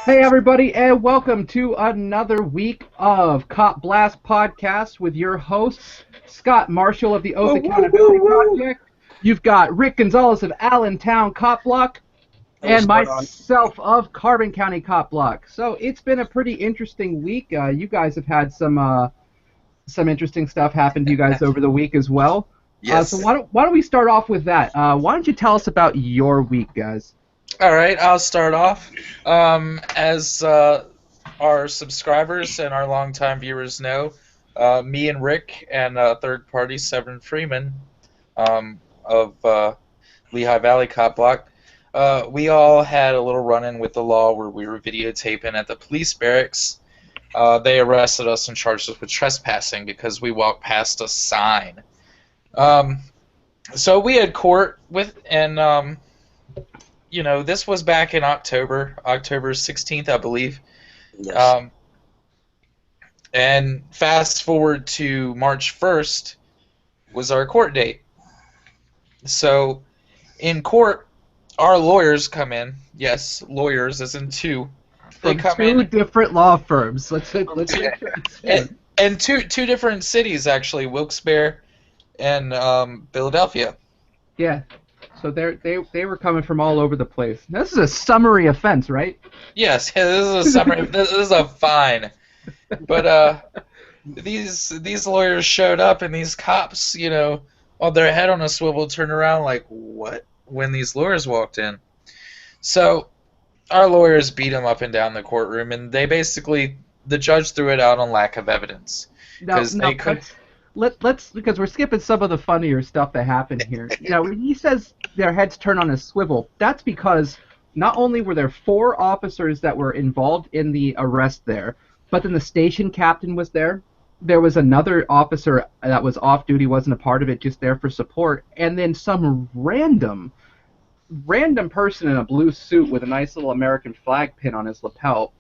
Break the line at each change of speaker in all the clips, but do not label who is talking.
Hey everybody, and welcome to another week of Blast Podcast with your hosts, Scott Marshall of the Oath Accountability Project. You've got Rick Gonzalez of Allentown Cop Block, and myself of Carbon County Cop Block. So it's been a pretty interesting week. You guys have had some interesting stuff happen to you guys over the week as well.
Yes.
So why don't we start off with that? Why don't you tell us about your week, guys?
All right, I'll start off. As our subscribers and our longtime viewers know, me and Rick and third party Severin Freeman of Lehigh Valley Cop Block, we all had a little run-in with the law where we were videotaping at the police barracks. They arrested us and charged us with trespassing because we walked past a sign. So we had court with, and this was back in October 16th, I believe.
Yes.
And fast forward to March 1st was our court date. So in court, our lawyers come in. Yes, lawyers, as in two. They
From
come
two
in.
different law firms.
And two different cities, actually, Wilkes-Barre and Philadelphia.
Yeah. So they were coming from all over the place. This is a summary offense, right?
This is a summary. This is a fine. But these lawyers showed up, and these cops, on their head on a swivel, turned around like, what? When these lawyers walked in. So our lawyers beat them up and down the courtroom, and the judge threw it out on lack of evidence. Because
because we're skipping some of the funnier stuff that happened here. When he says their heads turn on a swivel, that's because not only were there 4 officers that were involved in the arrest there, but then the station captain was there. There was another officer that was off duty, wasn't a part of it, just there for support, and then some random person in a blue suit with a nice little American flag pin on his lapel.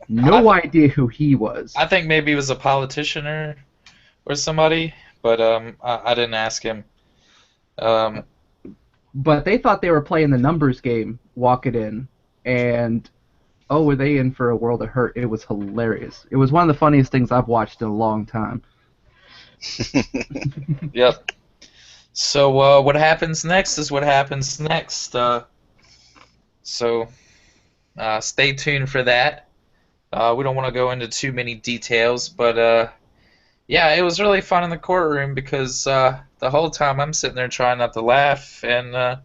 No idea who he was.
I think maybe he was a politician or somebody, but I didn't ask him.
But they thought they were playing the numbers game, walking in, and were they in for a world of hurt? It was hilarious. It was one of the funniest things I've watched in a long time.
Yep. So what happens next is what happens next. So stay tuned for that. We don't want to go into too many details, but yeah, it was really fun in the courtroom because the whole time I'm sitting there trying not to laugh, and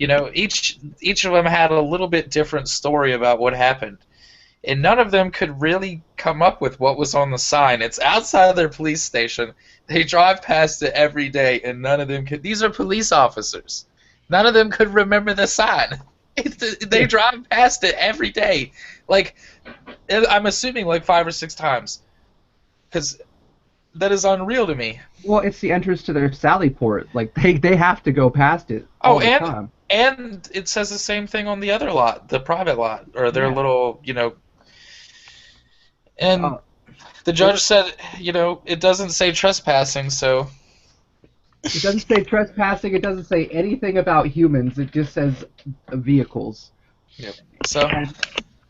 each of them had a little bit different story about what happened, and none of them could really come up with what was on the sign. It's outside of their police station. They drive past it every day, and none of them could. These are police officers. None of them could remember the sign. They drive past it every day, like I'm assuming like 5 or 6 times, because that is unreal to me.
Well, it's the entrance to their Sally port. Like they have to go past it all the time.
And it says the same thing on the other lot, the private lot, or their little, And the judge said, it doesn't say trespassing, so.
It doesn't say trespassing. It doesn't say anything about humans. It just says vehicles.
Yep. So.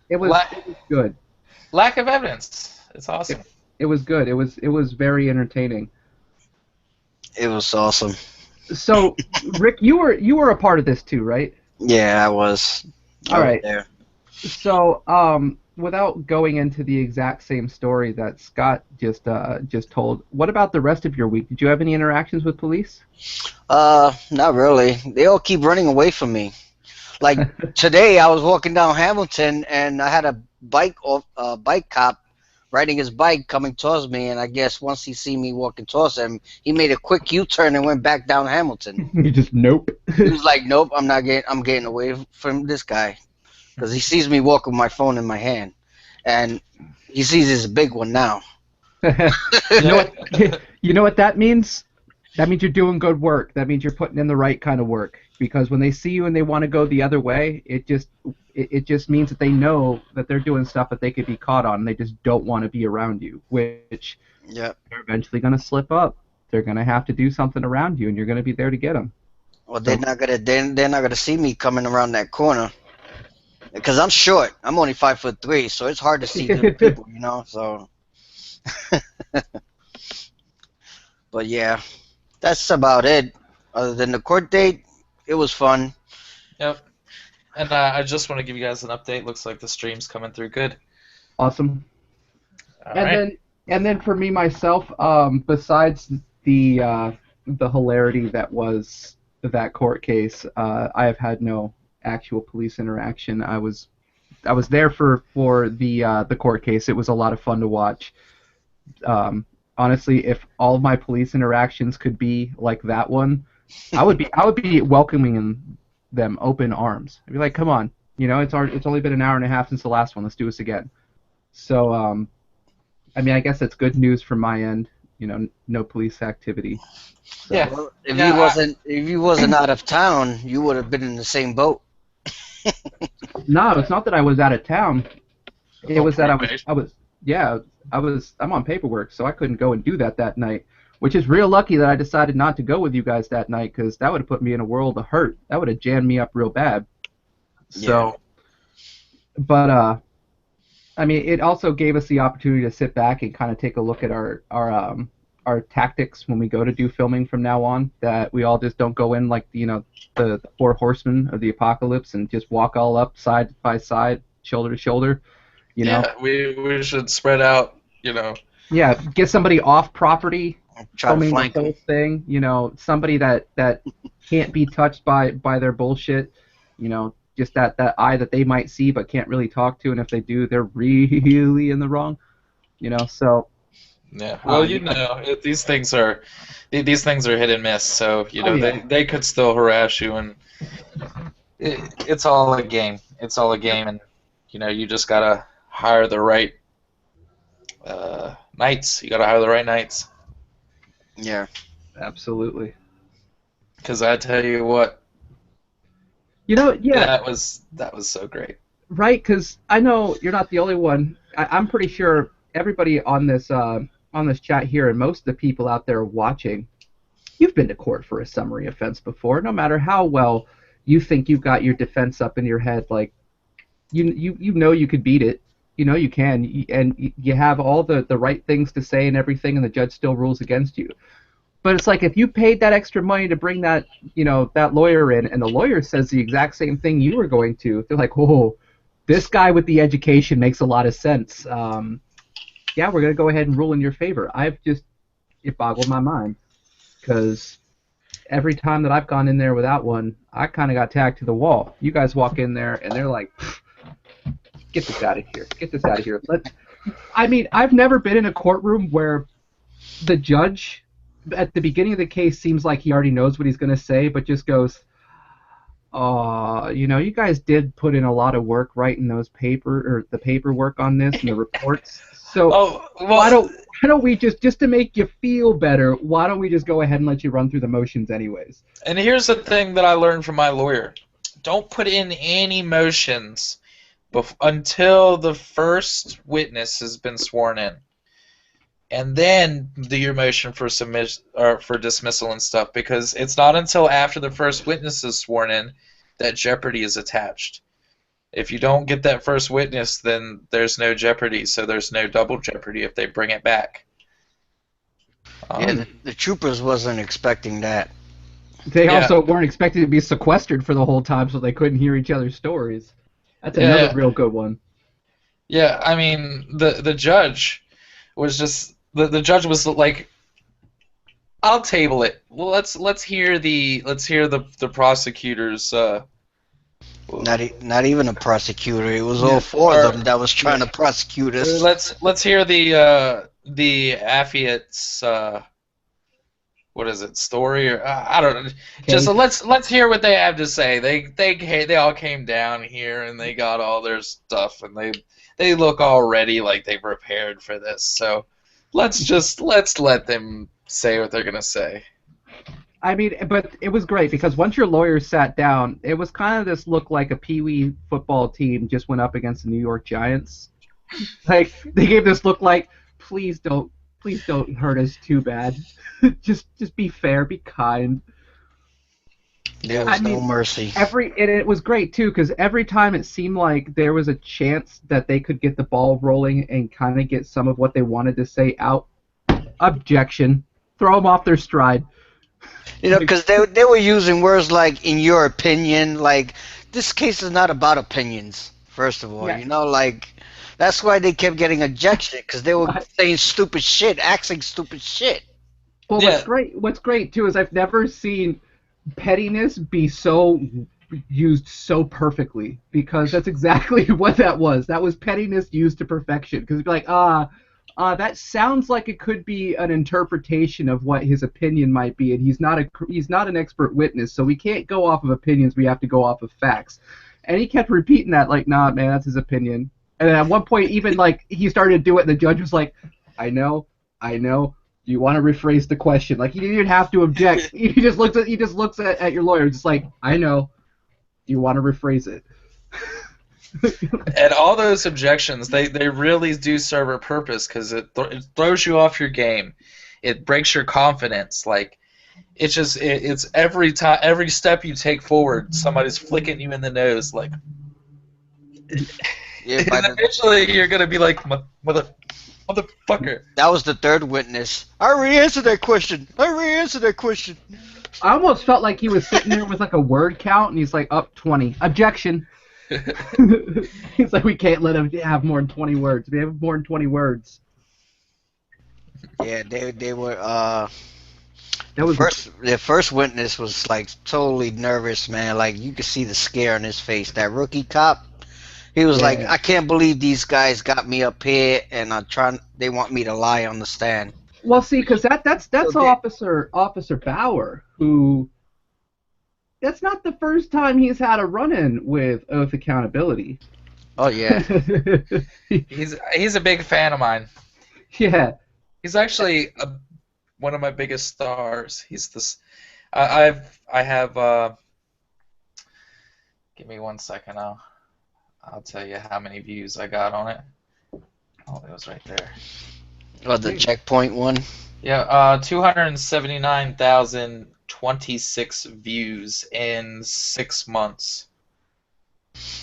It was good.
Lack of evidence. It's awesome.
It was good. It was very entertaining.
It was awesome.
So, Rick, you were a part of this too, right?
Yeah, I was.
All right.
There.
So, without going into the exact same story that Scott just told, what about the rest of your week? Did you have any interactions with police?
Not really. They all keep running away from me. Like today, I was walking down Hamilton, and I had a bike cop riding his bike coming towards me, and I guess once he see me walking towards him, he made a quick U-turn and went back down Hamilton.
He just nope.
He was like, "Nope, I'm getting away from this guy," because he sees me walking with my phone in my hand, and he sees it's a big one now.
You know what that means? That means you're doing good work. That means you're putting in the right kind of work. Because when they see you and they want to go the other way, it just means that they know that they're doing stuff that they could be caught on, and they just don't want to be around you, which they're eventually going to slip up. They're going to have to do something around you, and you're going to be there to get them.
Well, they're not gonna see me coming around that corner. Because I'm short. I'm only 5'3", so it's hard to see through the people, you know. So, but yeah, that's about it. Other than the court date, it was fun.
Yep. And I just want to give you guys an update. Looks like the stream's coming through good.
Awesome.
All
and
right.
then for me myself, besides the hilarity that was that court case, I have had no actual police interaction. I was there for the court case. It was a lot of fun to watch. Honestly, if all of my police interactions could be like that one, I would be welcoming them open arms. I'd be like, come on, it's only been an hour and a half since the last one. Let's do this again. So, I mean, I guess that's good news from my end. No police activity. So.
Yeah.
Well, if you wasn't out of town, you would have been in the same boat.
No, it's not that I was out of town. It was that I'm on paperwork, so I couldn't go and do that night, which is real lucky that I decided not to go with you guys that night, because that would have put me in a world of hurt. That would have jammed me up real bad. So, but I mean, it also gave us the opportunity to sit back and kind of take a look at our tactics when we go to do filming from now on. That we all just don't go in like the four horsemen of the apocalypse and just walk all up side by side, shoulder to shoulder.
Yeah, we should spread out.
Yeah, get somebody off property,
Try to
filming
flank
the whole thing. Somebody that can't be touched by their bullshit. Just that eye that they might see but can't really talk to, and if they do, they're really in the wrong. So.
Yeah. Well, these things are hit and miss. So they could still harass you, and it's all a game. It's all a game, and you just gotta hire the right knights. You gotta hire the right knights.
Yeah.
Absolutely.
Because I tell you what.
Yeah.
That was so great.
Right, because I know you're not the only one. I'm pretty sure everybody on this chat here and most of the people out there watching, you've been to court for a summary offense before. No matter how well you think you've got your defense up in your head, like you could beat it. You can, and you have all the right things to say and everything, and the judge still rules against you. But it's like if you paid that extra money to bring that lawyer in, and the lawyer says the exact same thing you were going to, they're like, whoa, this guy with the education makes a lot of sense. Yeah, we're going to go ahead and rule in your favor. It boggled my mind, because every time that I've gone in there without one, I kind of got tagged to the wall. You guys walk in there, and they're like, get this out of here. Get this out of here. I mean, I've never been in a courtroom where the judge at the beginning of the case seems like he already knows what he's going to say, but just goes, you guys did put in a lot of work writing the paperwork on this and the reports. So why don't we just to make you feel better, why don't we just go ahead and let you run through the motions anyways?
And here's the thing that I learned from my lawyer. Don't put in any motions until the first witness has been sworn in. And then do your motion for dismissal and stuff, because it's not until after the first witness is sworn in that jeopardy is attached. If you don't get that first witness, then there's no jeopardy, so there's no double jeopardy if they bring it back.
The troopers wasn't expecting that.
They also weren't expected to be sequestered for the whole time, so they couldn't hear each other's stories. That's another real good one.
Yeah, I mean, the judge was just the judge was like, I'll table it. Well, let's hear the prosecutors.
Not even a prosecutor. It was all four of them that was trying to prosecute us.
Let's hear the affiant's what is it, story, or I don't know. Just let's hear what they have to say. They all came down here and they got all their stuff, and they look all ready, like they prepared for this. So let's let them say what they're gonna say.
I mean, but it was great because once your lawyers sat down, it was kind of this look like a peewee football team just went up against the New York Giants. Like they gave this look like, please don't hurt us too bad. just be fair, be kind.
There was no mercy.
And it was great too, because every time it seemed like there was a chance that they could get the ball rolling and kind of get some of what they wanted to say out. Objection. Throw them off their stride.
You know, because they were using words like, in your opinion, like, this case is not about opinions, first of all. Yeah. You know, like, that's why they kept getting ejection, because they were saying stupid shit, acting stupid shit.
Well, what's great, too, is I've never seen pettiness be used so perfectly, because that's exactly what that was. That was pettiness used to perfection, because it'd be like, that sounds like it could be an interpretation of what his opinion might be, and he's not an expert witness, so we can't go off of opinions. We have to go off of facts. And he kept repeating that, like, nah, man, that's his opinion. And then at one point, even like he started to do it, and the judge was like, I know. Do you want to rephrase the question? Like, he didn't even have to object. He just looks at your lawyer, just like, I know. Do you want to rephrase it?
And all those objections, they really do serve a purpose, because it throws you off your game. It breaks your confidence. Like, it's every step you take forward, somebody's flicking you in the nose. Like, yeah, and eventually you're gonna be like, motherfucker.
That was the third witness. I already answered that question.
I almost felt like he was sitting there with like a word count, and he's like, up 20. Objection. He's like, we can't let him have more than 20 words. We have more than 20 words.
Yeah, they were. The first witness was like totally nervous, man. Like, you could see the scare on his face. That rookie cop, he was like, I can't believe these guys got me up here, and they want me to lie on the stand.
Well, see, because that's Officer Bauer, who. That's not the first time he's had a run-in with Oath Accountability.
Oh yeah.
He's a big fan of mine.
Yeah.
He's actually one of my biggest stars. He's this. I have. Give me 1 second. I'll tell you how many views I got on it. Oh, it was right there.
Oh, the checkpoint one.
Yeah. 279,026 views in 6 months.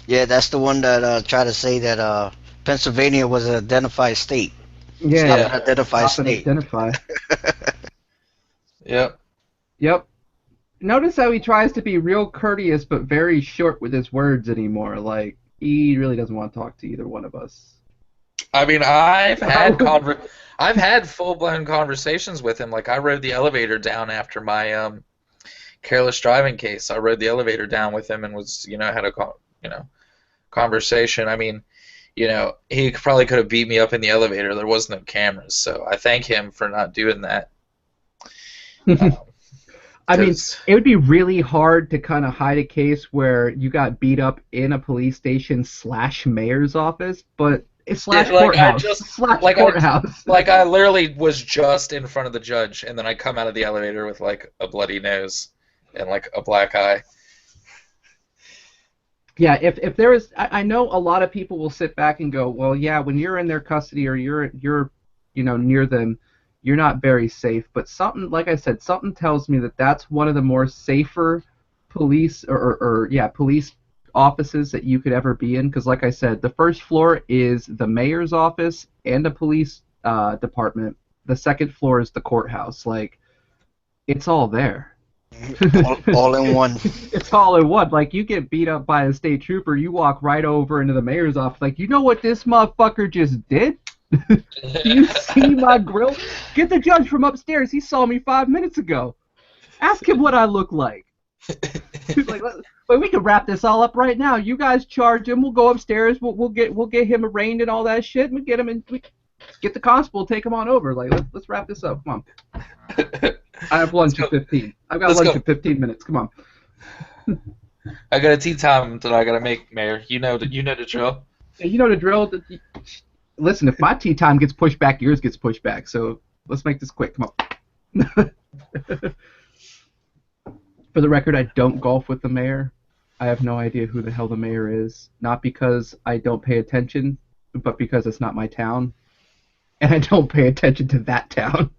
Yeah, that's the one that tried to say that Pennsylvania was an identified state.
Yeah,
Stop an identified state.
Yep.
Notice how he tries to be real courteous but very short with his words anymore. Like, he really doesn't want to talk to either one of us.
I mean, I've had full-blown conversations with him. Like, I rode the elevator down after my careless driving case. I rode the elevator down with him and was, had a conversation. I mean, he probably could have beat me up in the elevator. There was no cameras, so I thank him for not doing that.
I mean, it would be really hard to kind of hide a case where you got beat up in a police station / mayor's office, but it's / courthouse. Courthouse.
I literally was just in front of the judge, and then I come out of the elevator with like a bloody nose and like a black eye.
Yeah, if there is, I know a lot of people will sit back and go, well, yeah, when you're in their custody or you're near them, you're not very safe. But something, like I said, something tells me that that's one of the more safer police police offices that you could ever be in. Because, like I said, the first floor is the mayor's office and the police department. The second floor is the courthouse. Like, it's all there.
all in one.
It's all in one. Like, you get beat up by a state trooper, you walk right over into the mayor's office. Like, you know what this motherfucker just did? You see my grill? Get the judge from upstairs. He saw me 5 minutes ago. Ask him what I look like. But we can wrap this all up right now. You guys charge him. We'll go upstairs. We'll get him arraigned and all that shit. And we get him in. We get the constable. Take him on over. Like, let's wrap this up. Come on. I have lunch at 15. I've got lunch at 15 minutes. Come on.
I got a tea time that I gotta make, Mayor. You know the drill.
You know the drill. Listen, if my tea time gets pushed back, yours gets pushed back. So let's make this quick. Come on. For the record, I don't golf with the mayor. I have no idea who the hell the mayor is. Not because I don't pay attention, but because it's not my town. And I don't pay attention to that town.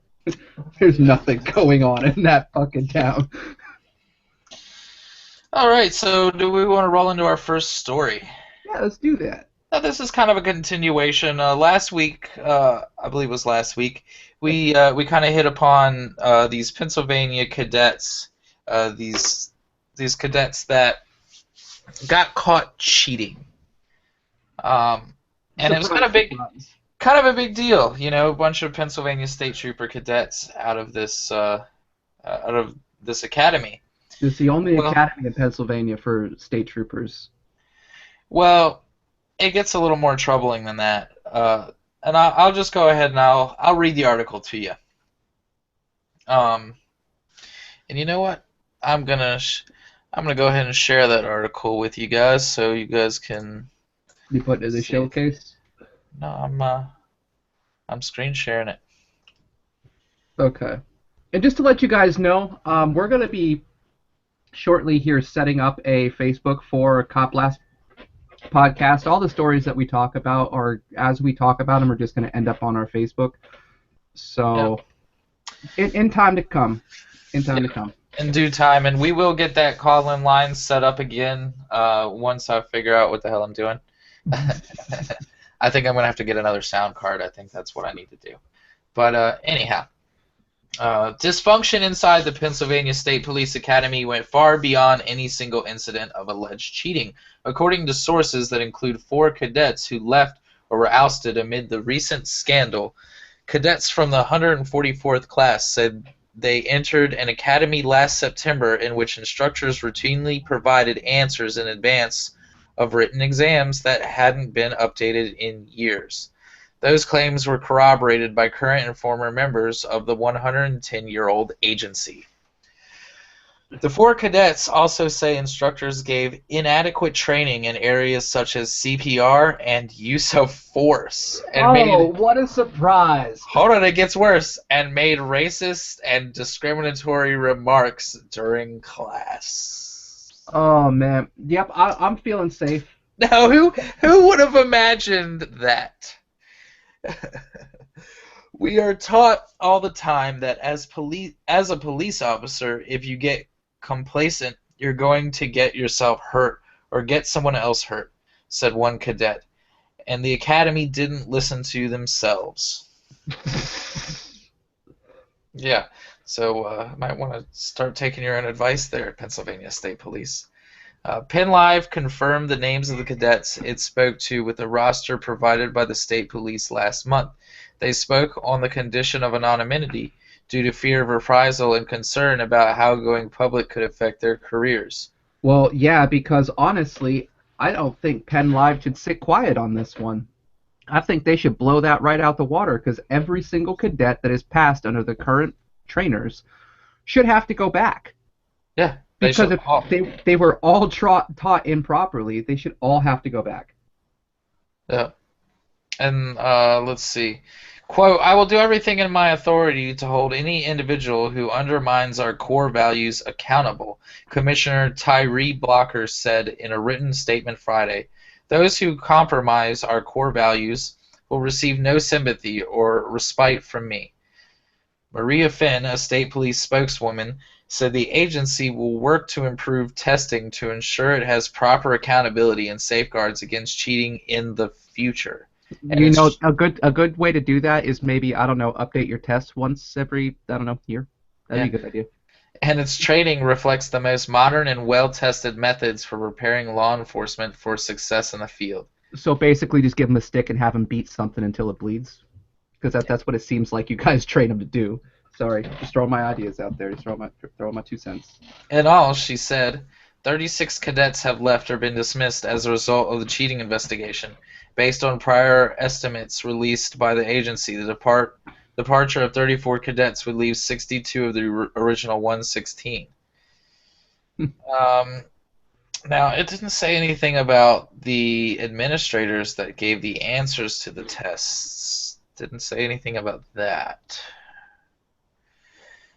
There's nothing going on in that fucking town.
All right, so do we want to roll into our first story?
Yeah, let's do that.
Now, this is kind of a continuation. Last week, I believe it was last week, we kind of hit upon these Pennsylvania cadets, these cadets that got caught cheating, and it was kind of a big deal. You know, a bunch of Pennsylvania State Trooper cadets out of this academy.
It's the only academy in Pennsylvania for state troopers.
Well, it gets a little more troubling than that. And I'll just go ahead and I'll read the article to you. And you know what? I'm gonna go ahead and share that article with you guys, so you guys can.
You put it in the showcase?
No, I'm screen sharing it.
Okay. And just to let you guys know, we're gonna be shortly here setting up a Facebook for Blast Podcast. All the stories that we talk about, or as we talk about them, are just going to end up on our Facebook. So, yeah. in time to come. In
due time, and we will get that call-in line set up again once I figure out what the hell I'm doing. I think I'm going to have to get another sound card. I think that's what I need to do. But anyhow. Dysfunction inside the Pennsylvania State Police Academy went far beyond any single incident of alleged cheating, according to sources that include 4 cadets who left or were ousted amid the recent scandal. Cadets from the 144th class said they entered an academy last September in which instructors routinely provided answers in advance of written exams that hadn't been updated in years. Those claims were corroborated by current and former members of the 110-year-old agency. The 4 cadets also say instructors gave inadequate training in areas such as CPR and use of force. And
what a surprise!
Hold on, it gets worse. And made racist and discriminatory remarks during class.
Oh, man. Yep, I'm feeling safe.
Now, who would have imagined that? We are taught all the time that as a police officer, if you get complacent, you're going to get yourself hurt or get someone else hurt, said one cadet. And the academy didn't listen to themselves. Yeah, so might want to start taking your own advice there, Pennsylvania State Police. Penn Live confirmed the names of the cadets it spoke to with a roster provided by the state police last month. They spoke on the condition of anonymity due to fear of reprisal and concern about how going public could affect their careers.
Well, yeah, because honestly, I don't think Penn Live should sit quiet on this one. I think they should blow that right out the water, because every single cadet that is passed under the current trainers should have to go back.
Yeah.
Because if they were all taught improperly, they should all have to go back.
Yeah. And let's see. Quote, I will do everything in my authority to hold any individual who undermines our core values accountable, Commissioner Tyree Blocker said in a written statement Friday. Those who compromise our core values will receive no sympathy or respite from me. Maria Finn, a state police spokeswoman, said the agency will work to improve testing to ensure it has proper accountability and safeguards against cheating in the future. And
you know, a good way to do that is maybe, I don't know, update your tests once every, I don't know, year. That'd be a good idea.
And its training reflects the most modern and well-tested methods for preparing law enforcement for success in the field.
So basically just give them a stick and have them beat something until it bleeds? Because that's what it seems like you guys train them to do. Sorry, just throwing my ideas out there. Just throwing my 2 cents.
In all, she said, 36 cadets have left or been dismissed as a result of the cheating investigation. Based on prior estimates released by the agency, the departure of 34 cadets would leave 62 of the original 116. Now, it didn't say anything about the administrators that gave the answers to the tests. Didn't say anything about that.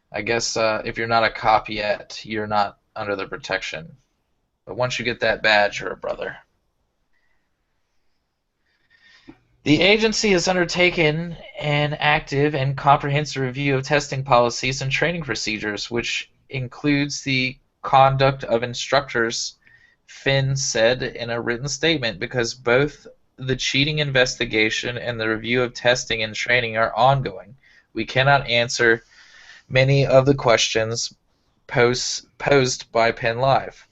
I guess if you're not a cop yet, you're not under the protection. But once you get that badge, you're a brother. The agency has undertaken an active and comprehensive review of testing policies and training procedures, which includes the conduct of instructors, Finn said in a written statement, because both the cheating investigation and the review of testing and training are ongoing. We cannot answer many of the questions posed by Penn Live.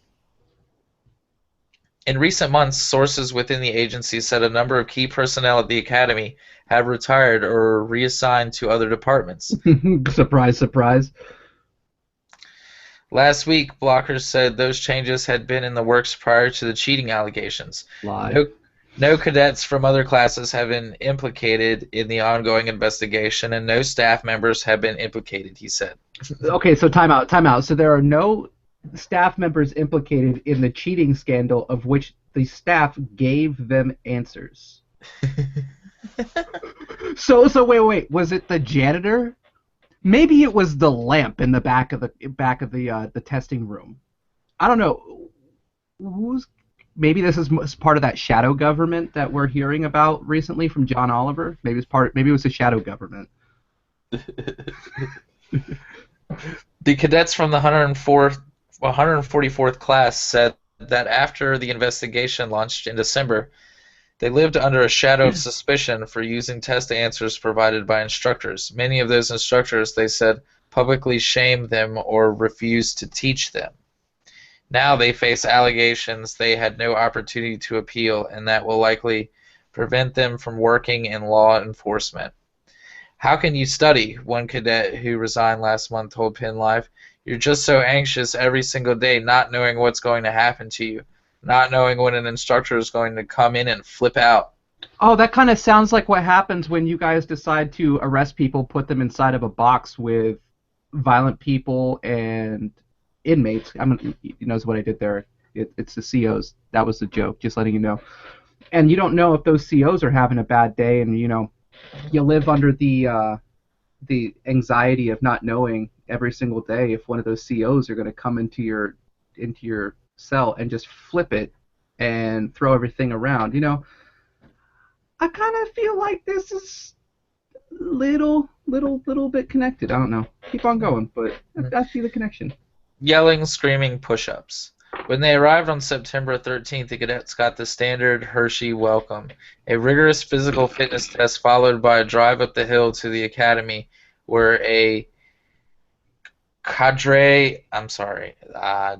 In recent months, sources within the agency said a number of key personnel at the academy have retired or reassigned to other departments.
Surprise, surprise.
Last week, bloggers said those changes had been in the works prior to the cheating allegations.
Lie.
No cadets from other classes have been implicated in the ongoing investigation, and no staff members have been implicated, he said.
Okay, so time out. So there are no staff members implicated in the cheating scandal of which the staff gave them answers. So wait. Was it the janitor? Maybe it was the lamp in the back of the testing room. I don't know. Maybe this is part of that shadow government that we're hearing about recently from John Oliver. Maybe it was the shadow government.
The cadets from the 144th class said that after the investigation launched in December, they lived under a shadow of suspicion for using test answers provided by instructors. Many of those instructors, they said, publicly shamed them or refused to teach them. Now they face allegations they had no opportunity to appeal, and that will likely prevent them from working in law enforcement. How can you study? One cadet who resigned last month told Penn Live. You're just so anxious every single day, not knowing what's going to happen to you, not knowing when an instructor is going to come in and flip out.
Oh, that kind of sounds like what happens when you guys decide to arrest people, put them inside of a box with violent people and inmates. You know what I did there. It's the COs. That was the joke, just letting you know. And you don't know if those COs are having a bad day, and you live under the anxiety of not knowing every single day if one of those COs are going to come into your cell and just flip it and throw everything around. I kind of feel like this is little bit connected. I don't know. Keep on going, but I see the connection.
Yelling, screaming, push-ups. When they arrived on September 13th, the cadets got the standard Hershey welcome, a rigorous physical fitness test followed by a drive up the hill to the academy, where a cadre, I'm sorry.
Yeah,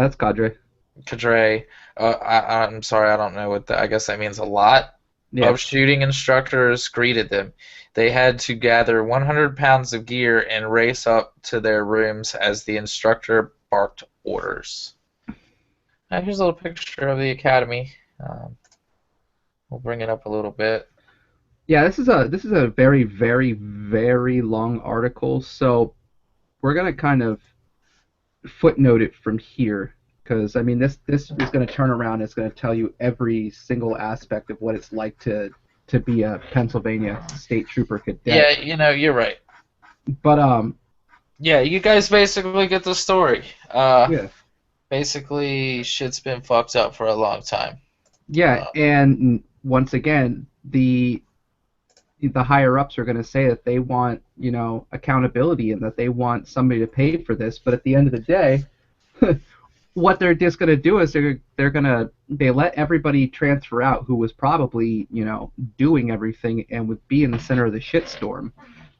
that's cadre.
Cadre. I'm sorry, I don't know what that. I guess that means a lot.
Yeah.
Of shooting instructors greeted them. They had to gather 100 pounds of gear and race up to their rooms as the instructor barked orders. Now here's a little picture of the academy. We'll bring it up a little bit.
Yeah, this is a very, very, very long article, so we're gonna kind of footnote it from here, because this is going to turn around. It's going to tell you every single aspect of what it's like to be a Pennsylvania State Trooper cadet.
Yeah, you're right.
But
yeah, you guys basically get the story.
Yeah.
Basically, shit's been fucked up for a long time.
Yeah, and once again, the higher ups are going to say that they want accountability and that they want somebody to pay for this. But at the end of the day, what they're just going to do is they let everybody transfer out who was probably doing everything and would be in the center of the shitstorm.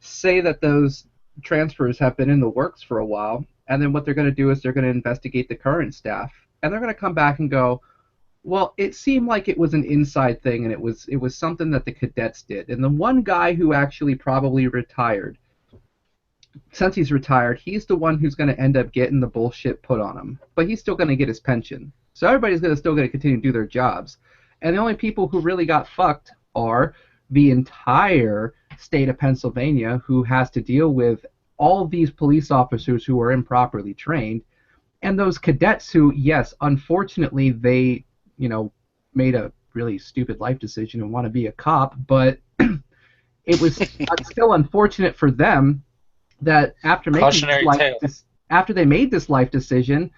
Say that those transfers have been in the works for a while, and then what they're going to do is they're going to investigate the current staff, and they're going to come back and go, well, it seemed like it was an inside thing, and it was something that the cadets did. And the one guy who actually probably retired, since he's retired, he's the one who's going to end up getting the bullshit put on him. But he's still going to get his pension. So everybody's still going to continue to do their jobs. And the only people who really got fucked are the entire state of Pennsylvania, who has to deal with all these police officers who are improperly trained, and those cadets who, yes, unfortunately, they made a really stupid life decision and want to be a cop, but it was still unfortunate for them that after they made this life decision,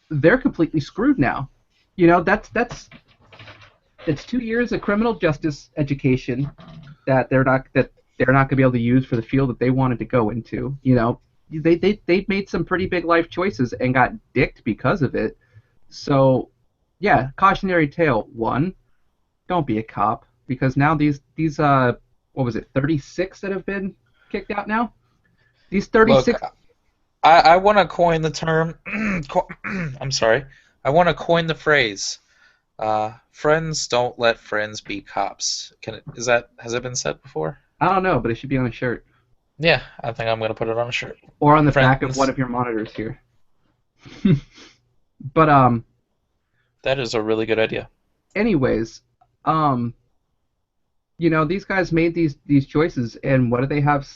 they're completely screwed now. That's 2 years of criminal justice education that they're not going to be able to use for the field that they wanted to go into. they made some pretty big life choices and got dicked because of it. So, yeah, cautionary tale. One, don't be a cop, because now these what was it, 36 that have been kicked out now? These
Look,
36.
I want to coin the term. I'm sorry. I want to coin the phrase. Friends don't let friends be cops. Has it been said before?
I don't know, but it should be on a shirt
Yeah, I think I'm gonna put it on a shirt.
or on the back of
Friends,
one of your monitors here. But
that is a really good idea.
anyways, um, these guys made these choices, and what do they have,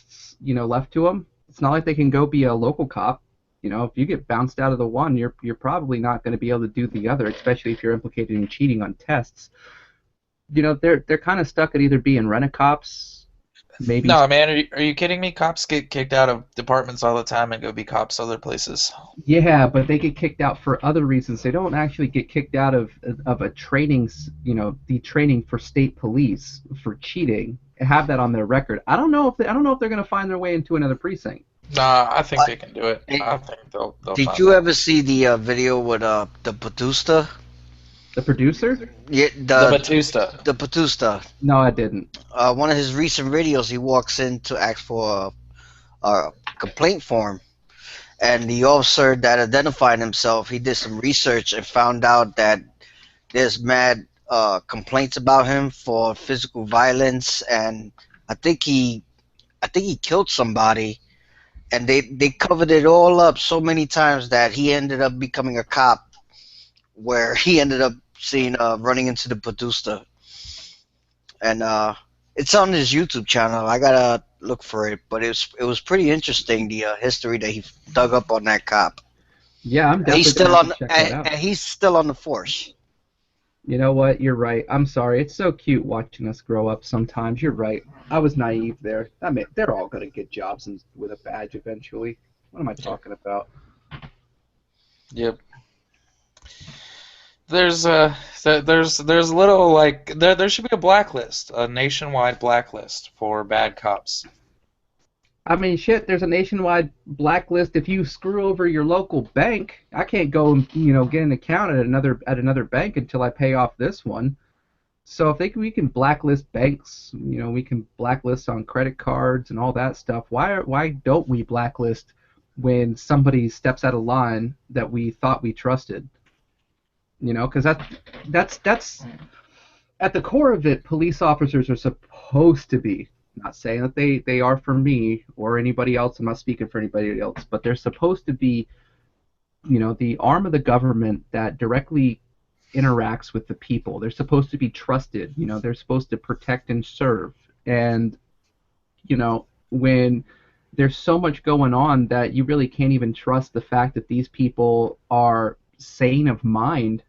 left to them? It's not like they can go be a local cop. If you get bounced out of the one, you're probably not going to be able to do the other, especially if you're implicated in cheating on tests. They're kind of stuck at either being rent-a-cops, maybe.
No, man, are you kidding me? Cops get kicked out of departments all the time and go be cops other places.
Yeah, but they get kicked out for other reasons. They don't actually get kicked out of a training, the training for state police for cheating. Have that on their record. I don't know if they're going to find their way into another precinct.
Nah, I think they can do it. I think they'll
Did
find
you
out.
ever see the video with the producer?
The producer?
Yeah,
The Batista.
the producer.
No, I didn't.
One of his recent videos, he walks in to ask for a complaint form, and the officer that identified himself, he did some research and found out that there's mad complaints about him for physical violence, and I think he killed somebody, and they covered it all up so many times that he ended up becoming a cop, where he ended up running into the producer, and it's on his YouTube channel. I gotta look for it, but it was pretty interesting, the history that he dug up on that cop.
Yeah, I'm definitely
He's still
gonna
on,
have to check that
and
out.
he's still on the force.
You know what? You're right. I'm sorry. It's so cute watching us grow up sometimes. You're right. I was naive there. I mean, they're all going to get jobs with a badge eventually. What am I talking about?
Yep. There's little like there should be a blacklist, a nationwide blacklist for bad cops.
I mean, shit, there's a nationwide blacklist. If you screw over your local bank, I can't go and, get an account at another bank until I pay off this one. So if we can blacklist banks, we can blacklist on credit cards and all that stuff. Why don't we blacklist when somebody steps out of line that we thought we trusted? Because that's at the core of it. Police officers are supposed to be. Not saying that they are for me or anybody else. I'm not speaking for anybody else, but they're supposed to be, the arm of the government that directly interacts with the people. They're supposed to be trusted. They're supposed to protect and serve. And, when there's so much going on that you really can't even trust the fact that these people are sane of mind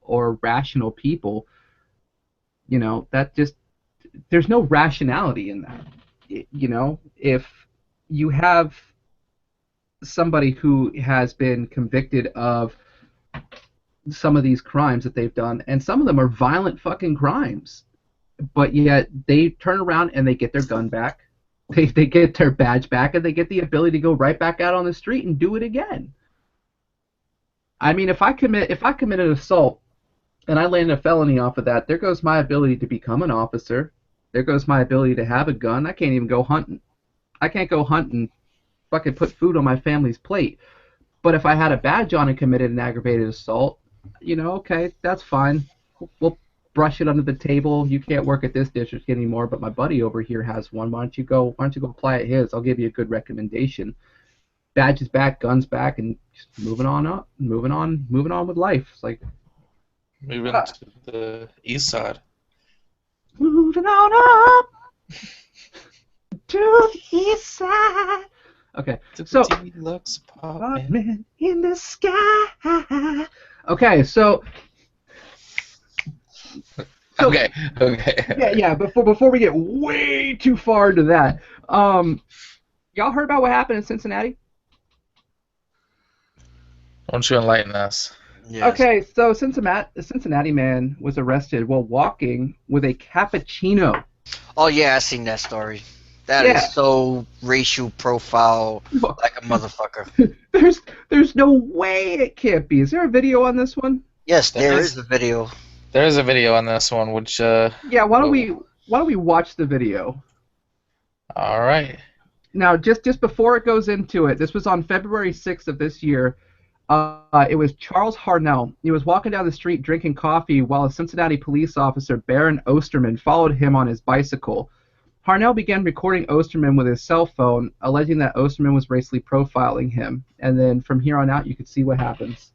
or rational people, that just, there's no rationality in that. If you have somebody who has been convicted of some of these crimes that they've done, and some of them are violent fucking crimes, but yet they turn around and they get their gun back, they get their badge back, and they get the ability to go right back out on the street and do it again. I mean, if I commit an assault and I land a felony off of that, there goes my ability to become an officer. There goes my ability to have a gun. I can't even go hunting. I can't go hunting, fucking put food on my family's plate. But if I had a badge on and committed an aggravated assault, okay, that's fine. We'll brush it under the table. You can't work at this district anymore, but my buddy over here has one. Why don't you go apply at his? I'll give you a good recommendation. Badge is back, guns back, and just moving on with life. It's like
Moving to the east side.
moving on up to the east side. Okay, so
Deluxe apartment.
apartment in the sky. Okay, so
Okay.
yeah. Before we get way too far into that, y'all heard about what happened in Cincinnati?
Why don't you enlighten us?
Yes.
Okay, so a Cincinnati man was arrested while walking with a cappuccino.
Oh yeah, I seen that story. That
Yeah.
is so racial profile like a motherfucker.
There's no way it can't be. Is there a video on this one?
Yes, there
There's-
is a video.
There is a video on this one, which
Yeah, why don't we watch the video?
all right.
Now, just before it goes into it, this was on February 6th of this year. It was Charles Harnell. He was walking down the street drinking coffee while a Cincinnati police officer, Baron Osterman, followed him on his bicycle. Harnell began recording Osterman with his cell phone, alleging that Osterman was racially profiling him. And then from here on out, you could see what happens.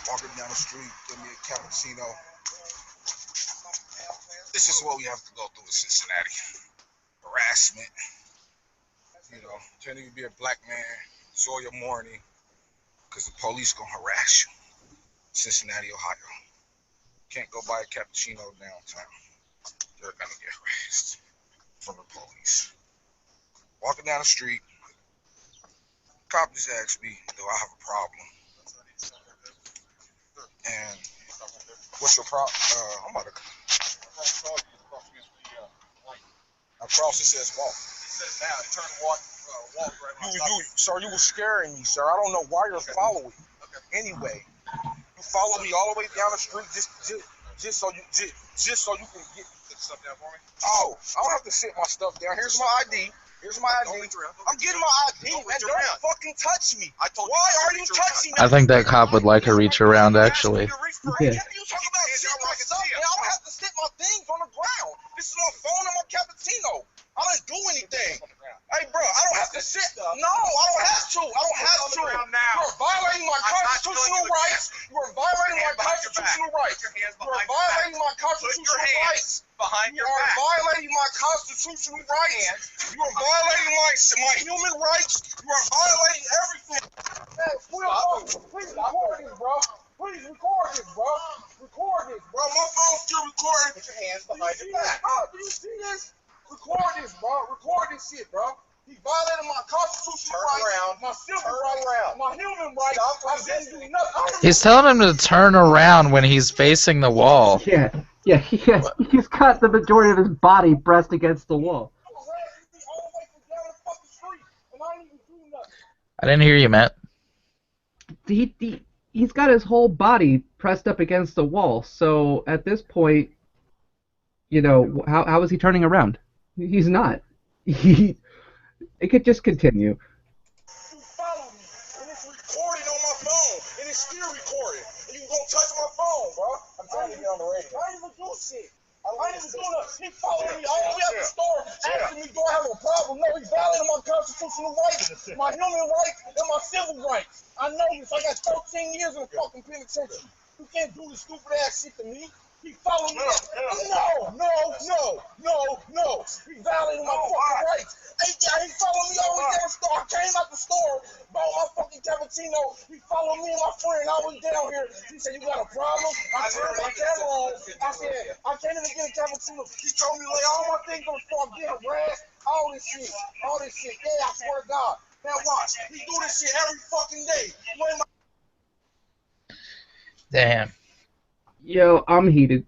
Walking down the street, give me a cappuccino. This is what we have to go through in Cincinnati. Harassment. You know, pretending to be a black man, enjoy your morning, because the police gonna harass you. Cincinnati, Ohio. Can't go buy a cappuccino downtown. You're gonna get harassed from the police. Walking down the street, cop just asked me, do I have a problem? And what's your problem? I'm about to. Across it says walk. It says now, turn walk right. Sir, you were scaring me, sir. I don't know why you're following me. Okay. Anyway, you follow me all the way down the street just so you can get stuff down for me. Oh, I don't have to sit my stuff down. Here's my ID. Here's my ID. I'm getting my ID, man. Don't fucking touch me. Why are you touching me?
I think that cop would like a reach around, actually.
Yeah.
You talk about shit myself, man. I don't have to sit my things on the ground. This is my phone and my cappuccino. I didn't do anything. Hey, bro, I don't have to sit. No, I don't have to. I don't have to. You're violating my constitutional rights. You're violating my constitutional rights. You're violating my constitutional rights. You are violating my constitutional rights. You are violating my human rights. You are violating everything. Please record this, bro. Please record this, bro. Record this, bro. My phone's still recording. Put your hands behind your back. Do you see this? Record this, bro. Record this shit, bro. He violated my constitutional rights, my civil rights, my human rights. I didn't do nothing.
He's telling him to turn around when he's facing the wall.
Yeah, he's got the majority of his body pressed against the wall.
I didn't hear you, Matt.
He's got his whole body pressed up against the wall. So at this point, you know, how is he turning around? He's not. It could just continue.
You follow me, and it's recording on my phone, and it's still recording. And you gonna touch my phone, bro? I'm trying to get on the radio. I ain't even do shit. I ain't even doing nothing. He followed me all the way out the store, asking me, do I have a problem? No, he's violating my constitutional rights, my human rights, and my civil rights. I know this. I got 13 years in the fucking penitentiary. You can't do this stupid ass shit to me. He followed me. No. He violated my fucking rights. He followed me all the way down the store. I came out the store, bought my fucking cappuccino. He followed me and my friend. I was down here. He said, you got a problem? I turned my camera on. I said, I can't even get a cappuccino. He told me to lay all my things on the floor, get harassed, all this shit. Yeah, I swear to God. Now watch. He do this shit every fucking day.
Damn.
Yo, I'm heated.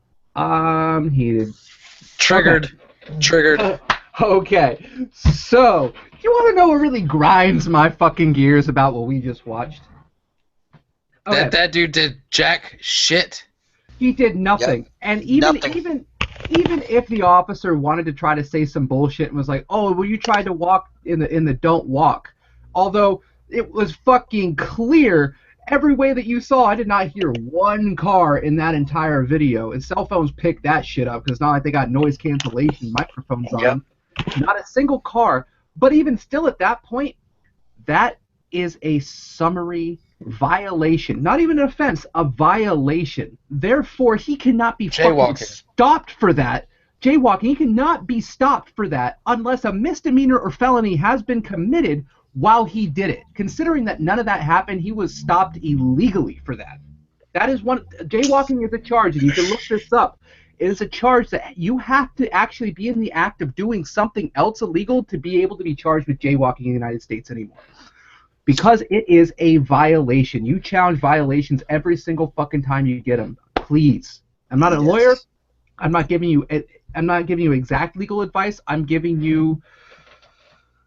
Triggered.
Okay, so you want to know what really grinds my fucking gears about what we just watched? Okay.
That dude did jack shit.
He did nothing,
Yep.
and even
Nothing.
even if the officer wanted to try to say some bullshit and was like, "Oh, well, you tried to walk in the don't walk," although it was fucking clear. Every way that you saw, I did not hear one car in that entire video. And cell phones picked that shit up because it's not like they got noise cancellation microphones on.
Yep.
Not a single car. But even still at that point, that is a summary violation. Not even an offense, a violation. Therefore, he cannot be fucking
Jaywalking.
stopped for that. Jaywalking, he cannot be stopped for that unless a misdemeanor or felony has been committed while he did it. Considering that none of that happened, he was stopped illegally for that. That is one. Jaywalking is a charge, and you can look this up. It is a charge that you have to actually be in the act of doing something else illegal to be able to be charged with jaywalking in the United States anymore. Because it is a violation. You challenge violations every single fucking time you get them. Please I'm not a
Yes.
lawyer. I'm not giving you exact legal advice. I'm giving you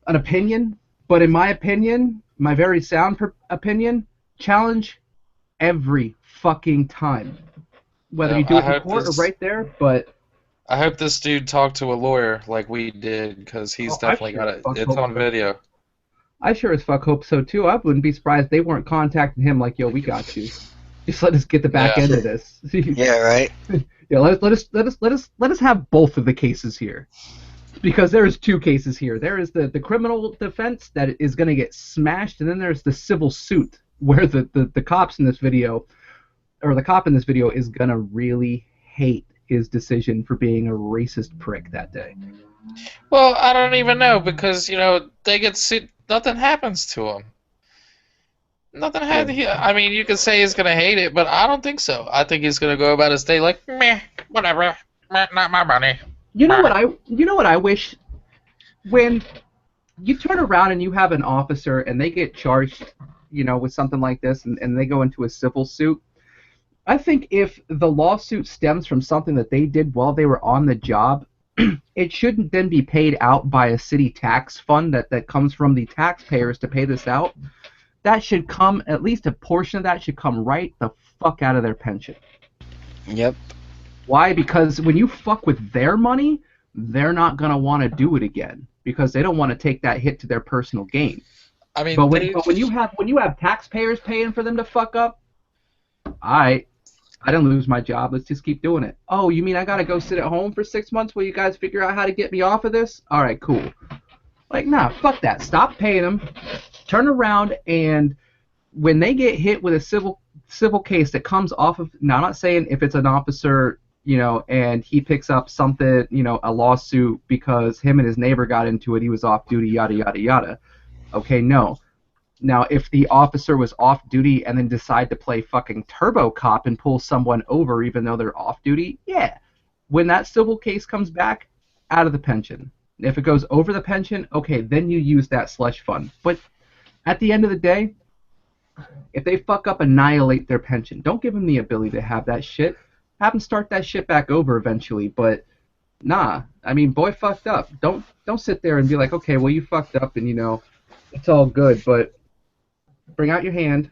an opinion. But in my opinion, my very sound opinion, challenge every fucking time. Whether you do
I
it in
hope
court or
this.
right there, but
I hope this dude talked to a lawyer like we did, because he's
I
definitely
sure
got
as
it.
fuck
It's
hope
on
so.
video.
I sure as fuck hope so too. I wouldn't be surprised they weren't contacting him like, yo, we got you. Just let us get the back
Yeah.
end of this.
Yeah, right.
Yeah, let us have both of the cases here. Because there's two cases here. There is the criminal defense that is going to get smashed, and then there's the civil suit where the cops in this video, or the cop in this video, is going to really hate his decision for being a racist prick that day.
Well, I don't even know, because they get sued. Nothing happens to them. Nothing happens. I mean, you could say he's gonna hate it, but I don't think so. I think he's gonna go about his day like, meh, whatever, meh, not my money.
You know what I wish? When you turn around and you have an officer and they get charged, with something like this, and they go into a civil suit, I think if the lawsuit stems from something that they did while they were on the job, it shouldn't then be paid out by a city tax fund that comes from the taxpayers to pay this out. That should come, at least a portion of that should come right the fuck out of their pension.
Yep.
Why? Because when you fuck with their money, they're not going to want to do it again because they don't want to take that hit to their personal gain.
I mean,
But when you have taxpayers paying for them to fuck up, I didn't lose my job. Let's just keep doing it. Oh, you mean I gotta go sit at home for 6 months while you guys figure out how to get me off of this? All right, cool. Like, nah, fuck that. Stop paying them. Turn around, and when they get hit with a civil case that comes off of, now I'm not saying if it's an officer, and he picks up something, a lawsuit because him and his neighbor got into it, he was off duty, yada yada yada. Okay, no. Now, if the officer was off duty and then decide to play fucking turbo cop and pull someone over even though they're off duty, yeah. When that civil case comes back, out of the pension. If it goes over the pension, okay, then you use that slush fund. But at the end of the day, if they fuck up, annihilate their pension. Don't give them the ability to have that shit. Have them start that shit back over eventually, but nah. I mean, boy fucked up. Don't sit there and be like, okay, well, you fucked up and, it's all good, but bring out your hand.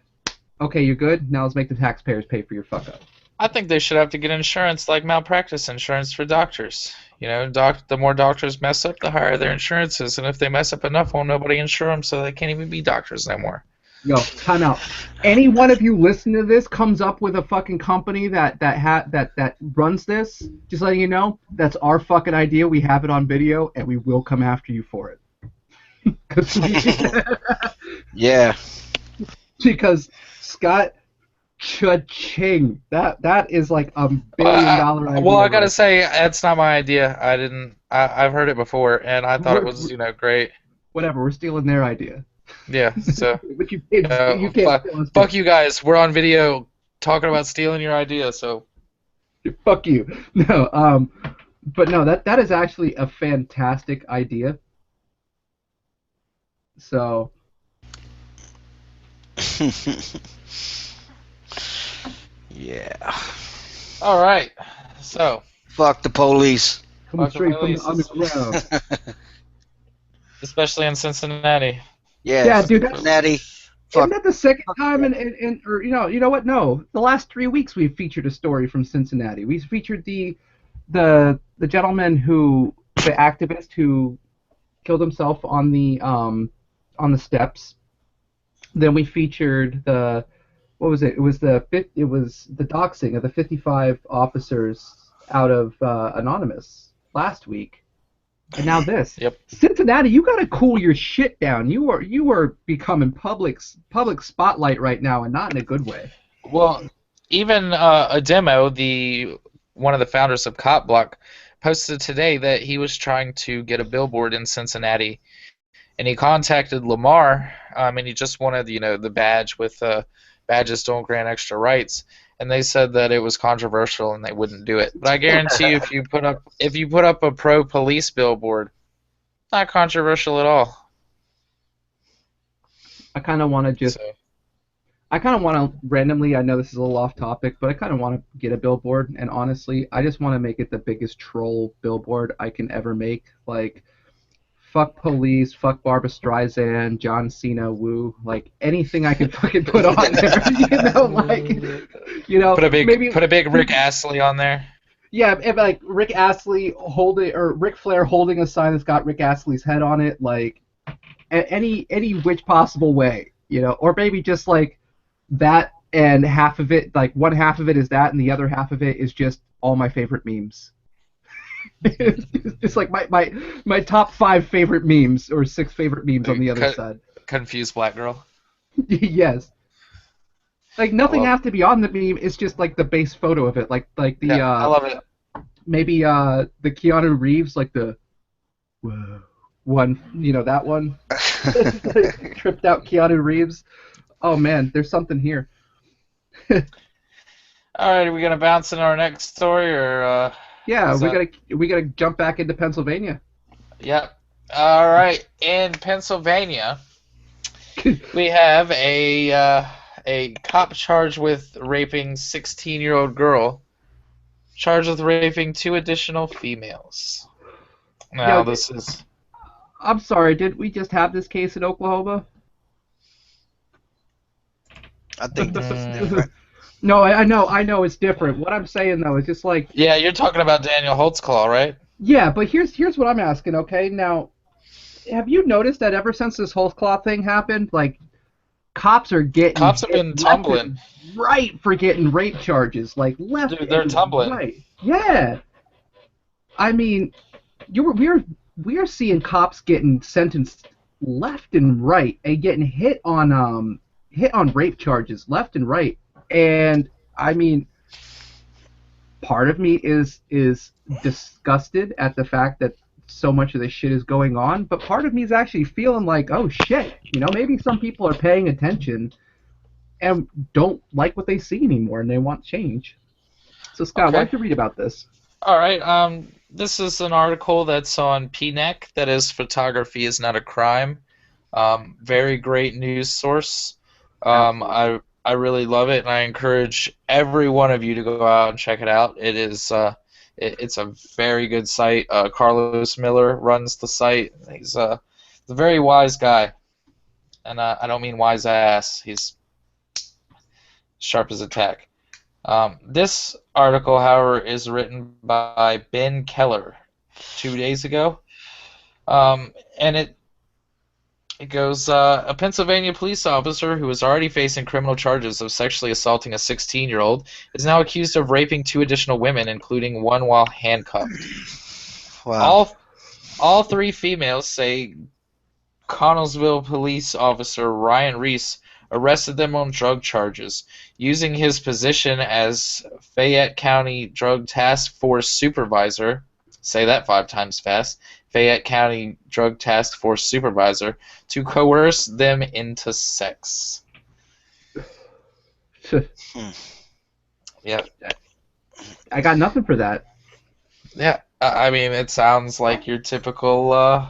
Okay, you're good. Now let's make the taxpayers pay for your fuck up.
I think they should have to get insurance, like malpractice insurance for doctors. The more doctors mess up, the higher their insurance is, and if they mess up enough, won't nobody insure them, so they can't even be doctors no more.
Yo, time out. Any one of you listening to this comes up with a fucking company that runs this, just letting you know, that's our fucking idea. We have it on video, and we will come after you for it.
Yeah.
Because Scott cha-ching. That is like $1 billion idea.
Well, I gotta say, that's not my idea. I've heard it before, and I thought it was, great.
Whatever, we're stealing their idea.
Yeah, so.
But you can't steal us.
Fuck you guys. We're on video talking about stealing your idea, so.
Fuck you. No, but no, that is actually a fantastic idea. So.
Yeah.
All right. So.
Fuck the police.
Coming
Fuck the
straight from
police.
the underground.
Especially in Cincinnati.
Yeah, dude, that's
Cincinnati.
Isn't that the second time or you know what? No, the last 3 weeks we've featured a story from Cincinnati. We featured the gentleman the activist who killed himself on the steps. Then we featured what was it? It was the doxing of the 55 officers out of Anonymous last week. And now this.
Yep.
Cincinnati, you gotta cool your shit down. You are becoming public spotlight right now, and not in a good way.
Well, even Ademo, one of the founders of Cop Block, posted today that he was trying to get a billboard in Cincinnati, and he contacted Lamar, and he just wanted the badge with badges don't grant extra rights. And they said that it was controversial and they wouldn't do it. But I guarantee you, if you put up a pro-police billboard, not controversial at all.
I kind of want to just.
So.
I kind of want to randomly, I know this is a little off topic, but I kind of want to get a billboard, and honestly, I just want to make it the biggest troll billboard I can ever make. Like, fuck police, fuck Barbra Streisand, John Cena, woo, like anything I can fucking put on there,
Put a big Rick Astley on there.
Yeah, if, like Rick Astley or Ric Flair holding a sign that's got Rick Astley's head on it, like any which possible way, or maybe just like that, and half of it, like one half of it is that, and the other half of it is just all my favorite memes. It's like my top 5 favorite memes or 6 favorite memes on the other side.
Confused black girl.
Yes. Like nothing has to be on the meme. It's just like the base photo of it, like the.
I love it.
Maybe the Keanu Reeves, like the whoa one, that one. Like, tripped out Keanu Reeves. Oh man, there's something here.
All right, are we gonna bounce into our next story, or?
Yeah, we gotta jump back into Pennsylvania.
Yep. All right, in Pennsylvania, we have a cop charged with raping 16-year-old girl, charged with raping 2 additional females. Now this is.
I'm sorry, did we just have this case in Oklahoma?
I think this is different.
No, I know it's different. What I'm saying though is just like.
Yeah, you're talking about Daniel Holtzclaw, right?
Yeah, but here's what I'm asking. Okay, now, have you noticed that ever since this Holtzclaw thing happened, like, cops have been tumbling right for getting rape charges, like left.
Dude, they're tumbling.
Right. Yeah. I mean, we are seeing cops getting sentenced left and right and getting hit on rape charges left and right. And I mean, part of me is disgusted at the fact that so much of this shit is going on, but part of me is actually feeling like, oh shit, maybe some people are paying attention and don't like what they see anymore and they want change. So Scott, why don't you read about this?
All right. This is an article that's on PNEC, that is Photography is Not a Crime. Very great news source. I really love it, and I encourage every one of you to go out and check it out. It is it's a very good site. Carlos Miller runs the site. He's a very wise guy, and I don't mean wise ass. He's sharp as a tack. This article, however, is written by Ben Keller 2 days ago, and it goes, a Pennsylvania police officer who was already facing criminal charges of sexually assaulting a 16-year-old is now accused of raping 2 additional women, including one while handcuffed.
Wow.
All 3 females say Connellsville police officer Ryan Reese arrested them on drug charges, using his position as Fayette County Drug Task Force Supervisor. Say that 5 times fast. Fayette County Drug Task Force Supervisor to coerce them into sex. Yeah.
I got nothing for that.
Yeah, I mean, it sounds like your typical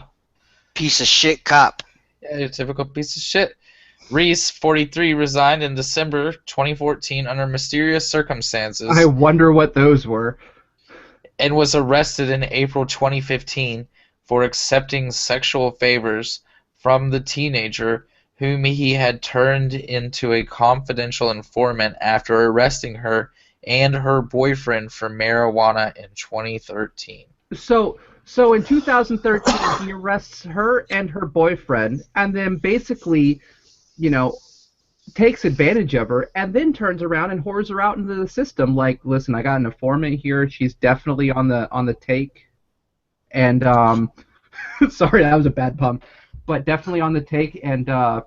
piece of shit cop.
Yeah, your typical piece of shit. Reese, 43, resigned in December 2014 under mysterious circumstances.
I wonder what those were.
And was arrested in April 2015 for accepting sexual favors from the teenager whom he had turned into a confidential informant after arresting her and her boyfriend for marijuana in 2013.
So in 2013, he arrests her and her boyfriend, and then basically, takes advantage of her, and then turns around and whores her out into the system. Like, listen, I got an informant here. She's definitely on the take. And sorry, that was a bad pun, but definitely on the take. And this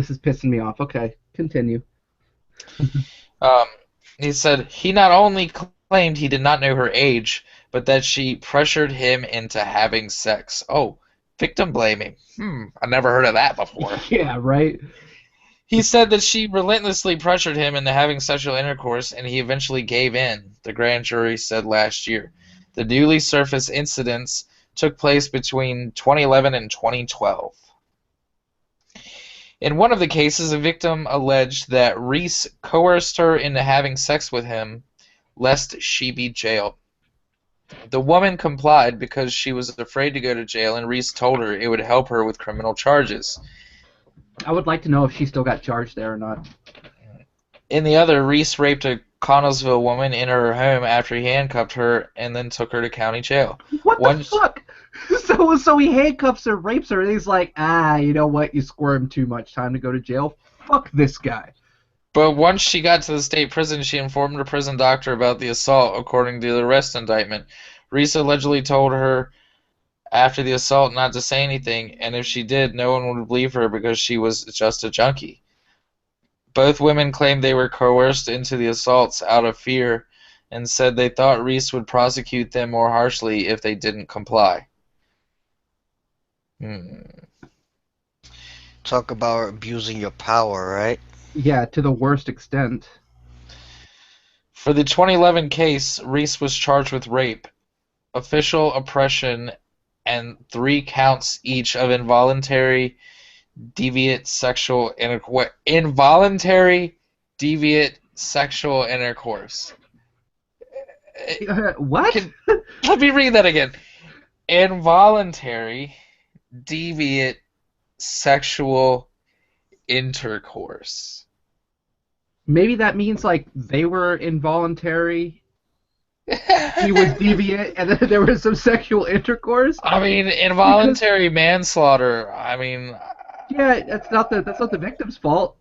is pissing me off. Okay, continue.
He said he not only claimed he did not know her age, but that she pressured him into having sex. Oh, victim blaming. I never heard of that before.
Yeah, right.
He said that she relentlessly pressured him into having sexual intercourse, and he eventually gave in, the grand jury said last year. The newly surfaced incidents took place between 2011 and 2012. In one of the cases, a victim alleged that Reese coerced her into having sex with him, lest she be jailed. The woman complied because she was afraid to go to jail, and Reese told her it would help her with criminal charges.
I would like to know if she still got charged there or not.
In the other, Reese raped a Connellsville woman in her home after he handcuffed her and then took her to county jail.
What the fuck? So he handcuffs her, rapes her, and he's like, you know what? You squirmed too much. Time to go to jail. Fuck this guy.
But once she got to the state prison, she informed her prison doctor about the assault, according to the arrest indictment. Reese allegedly told her after the assault not to say anything, and if she did, no one would believe her because she was just a junkie. Both women claimed they were coerced into the assaults out of fear and said they thought Reese would prosecute them more harshly if they didn't comply.
Talk about abusing your power, right?
Yeah, to the worst extent.
For the 2011 case, Reese was charged with rape, official oppression, and 3 counts each of involuntary deviant sexual intercourse. Involuntary deviant sexual intercourse.
What?
Let me read that again. Involuntary deviant sexual intercourse.
Maybe that means like they were involuntary. He was deviant, and then there was some sexual intercourse.
I mean, involuntary manslaughter. I mean,
yeah, that's not the victim's fault.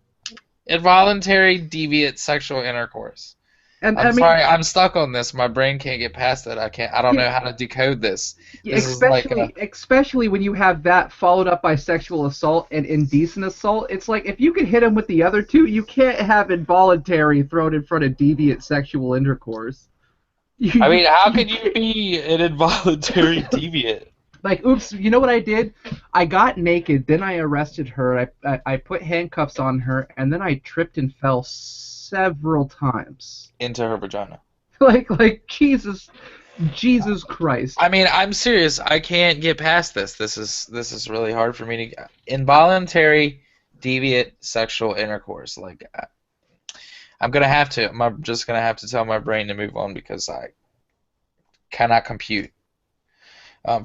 Involuntary deviant sexual intercourse.
And
I'm sorry, I'm stuck on this. My brain can't get past it. I don't know how to decode this.
Especially when you have that followed up by sexual assault and indecent assault. It's like if you can hit him with the other two, you can't have involuntary thrown in front of deviant sexual intercourse.
I mean, how could you be an involuntary deviant?
Like, oops, you know what I did? I got naked, then I arrested her, I put handcuffs on her, and then I tripped and fell several times.
Into her vagina.
Like Jesus Christ.
I mean, I'm serious. I can't get past this. This is really hard for me to... Involuntary deviant sexual intercourse. Like, I'm just gonna have to tell my brain to move on because I cannot compute.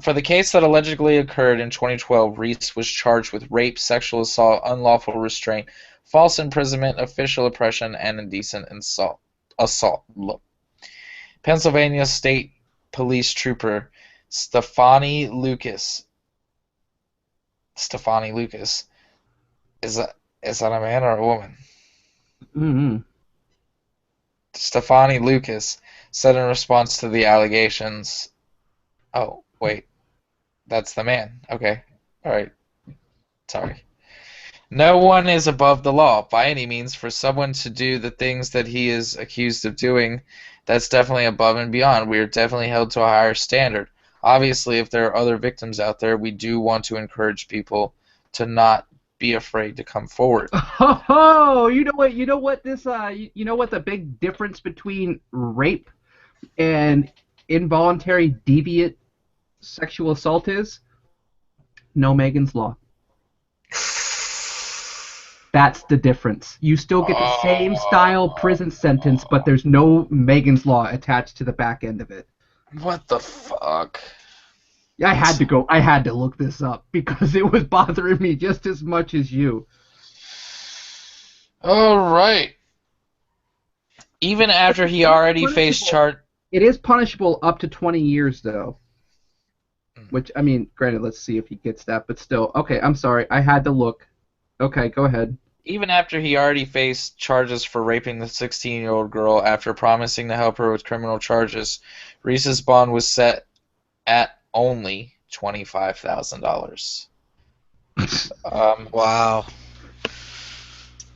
For the case that allegedly occurred in 2012, Reese was charged with rape, sexual assault, unlawful restraint, false imprisonment, official oppression, and indecent assault. Look. Pennsylvania State Police Trooper Stefani Lucas. Is that a man or a woman?
Mm-hmm.
Stefani Lucas said in response to the allegations, oh, wait, that's the man. Okay, all right, sorry. No one is above the law by any means. For someone to do the things that he is accused of doing, that's definitely above and beyond. We are definitely held to a higher standard. Obviously, if there are other victims out there, we do want to encourage people to not be afraid to come forward.
Oh, you know what the big difference between rape and involuntary deviant sexual assault is? No Megan's Law. That's the difference. You still get the same style prison sentence, but there's no Megan's Law attached to the back end of it.
What the fuck?
I had to look this up because it was bothering me just as much as you.
All right. Even after he already faced charge...
It is punishable up to 20 years, though. Which, I mean, granted, let's see if he gets that, but still. Okay, I'm sorry. I had to look. Okay, go ahead.
Even after he already faced charges for raping the 16-year-old girl after promising to help her with criminal charges, Reese's bond was set at only $25,000.
Wow.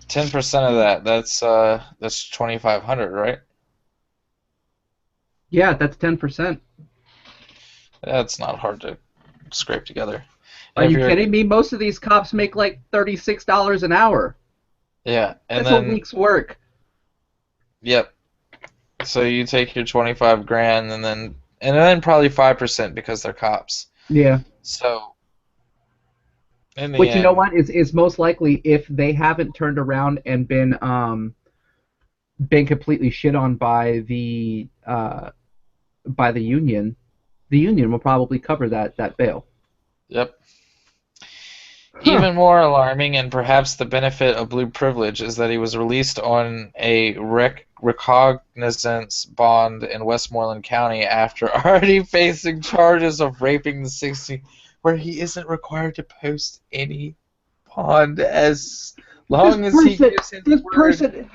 10% of that's $2,500, right?
Yeah, that's 10%.
That's not hard to scrape together.
Are you kidding me? Most of these cops make like $36 an hour.
Yeah, and
that's a week's work.
Yep. So you take your 25 grand and then probably 5% because they're cops.
Yeah.
So In the
Which, you know
end,
what, is most likely if they haven't turned around and been completely shit on by the union will probably cover that bail.
yep.
Huh.
Even more alarming, and perhaps the benefit of blue privilege, is that he was released on a recognizance bond in Westmoreland County after already facing charges of raping the 16, where he isn't required to post any bond as long as he gives his
This
word
person
that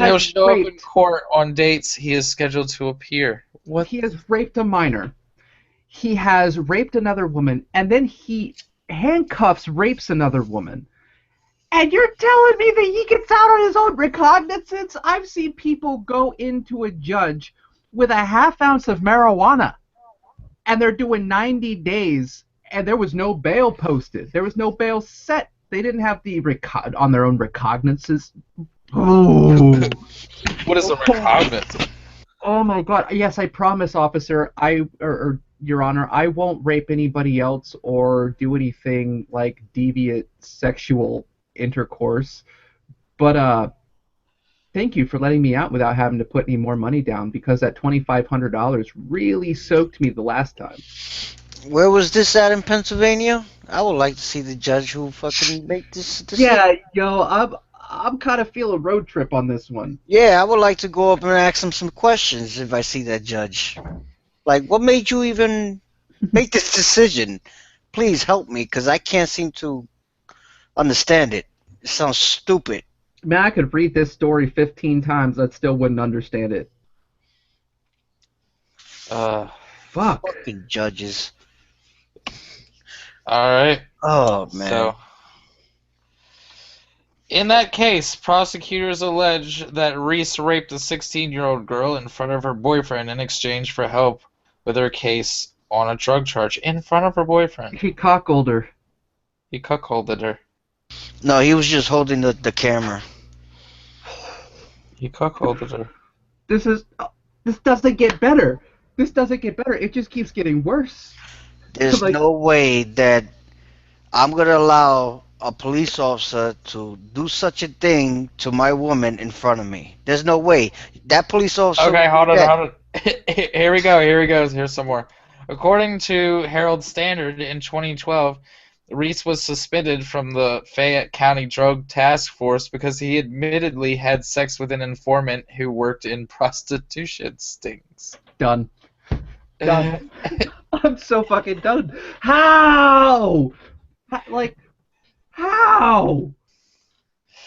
he'll
has
show up in
raped.
court on dates he is scheduled to appear. What?
He has raped a minor. He has raped another woman, and then he handcuffs, rapes another woman. And you're telling me that he gets out on his own recognizance? I've seen people go into a judge with a half ounce of marijuana, and they're doing 90 days, and there was no bail posted. There was no bail set. They didn't have the on their own recognizances. Oh.
What is a recognizance?
Oh my God! Yes, I promise, officer. Or Your Honor, I won't rape anybody else or do anything like deviant sexual intercourse. But thank you for letting me out without having to put any more money down, because that $2,500 really soaked me the last time.
Where was this at in Pennsylvania? I would like to see the judge who fucking make this decision.
Yeah, yo, I'm kind of feeling road trip on this one.
Yeah, I would like to go up and ask him some questions if I see that judge. Like, what made you even make this decision? Please help me, because I can't seem to understand it. It sounds stupid.
Man, I could read this story 15 times. I still wouldn't understand it. Fuck.
Fucking judges.
Alright.
Oh, man.
So, in that case, prosecutors allege that Reese raped a 16-year-old girl in front of her boyfriend in exchange for help with her case on a drug charge in front of her boyfriend.
He cuckolded her.
He cuckolded her.
No, he was just holding the camera.
He cuckolded her.
This doesn't get better. This doesn't get better. It just keeps getting worse.
There's
Like-
no way that I'm going to allow a police officer to do such a thing to my woman in front of me. There's no way. That police officer...
Okay, hold on. Here we go. Here's some more. According to Herald Standard in 2012, Reese was suspended from the Fayette County Drug Task Force because he admittedly had sex with an informant who worked in prostitution stings.
Done. I'm so fucking done. How? How?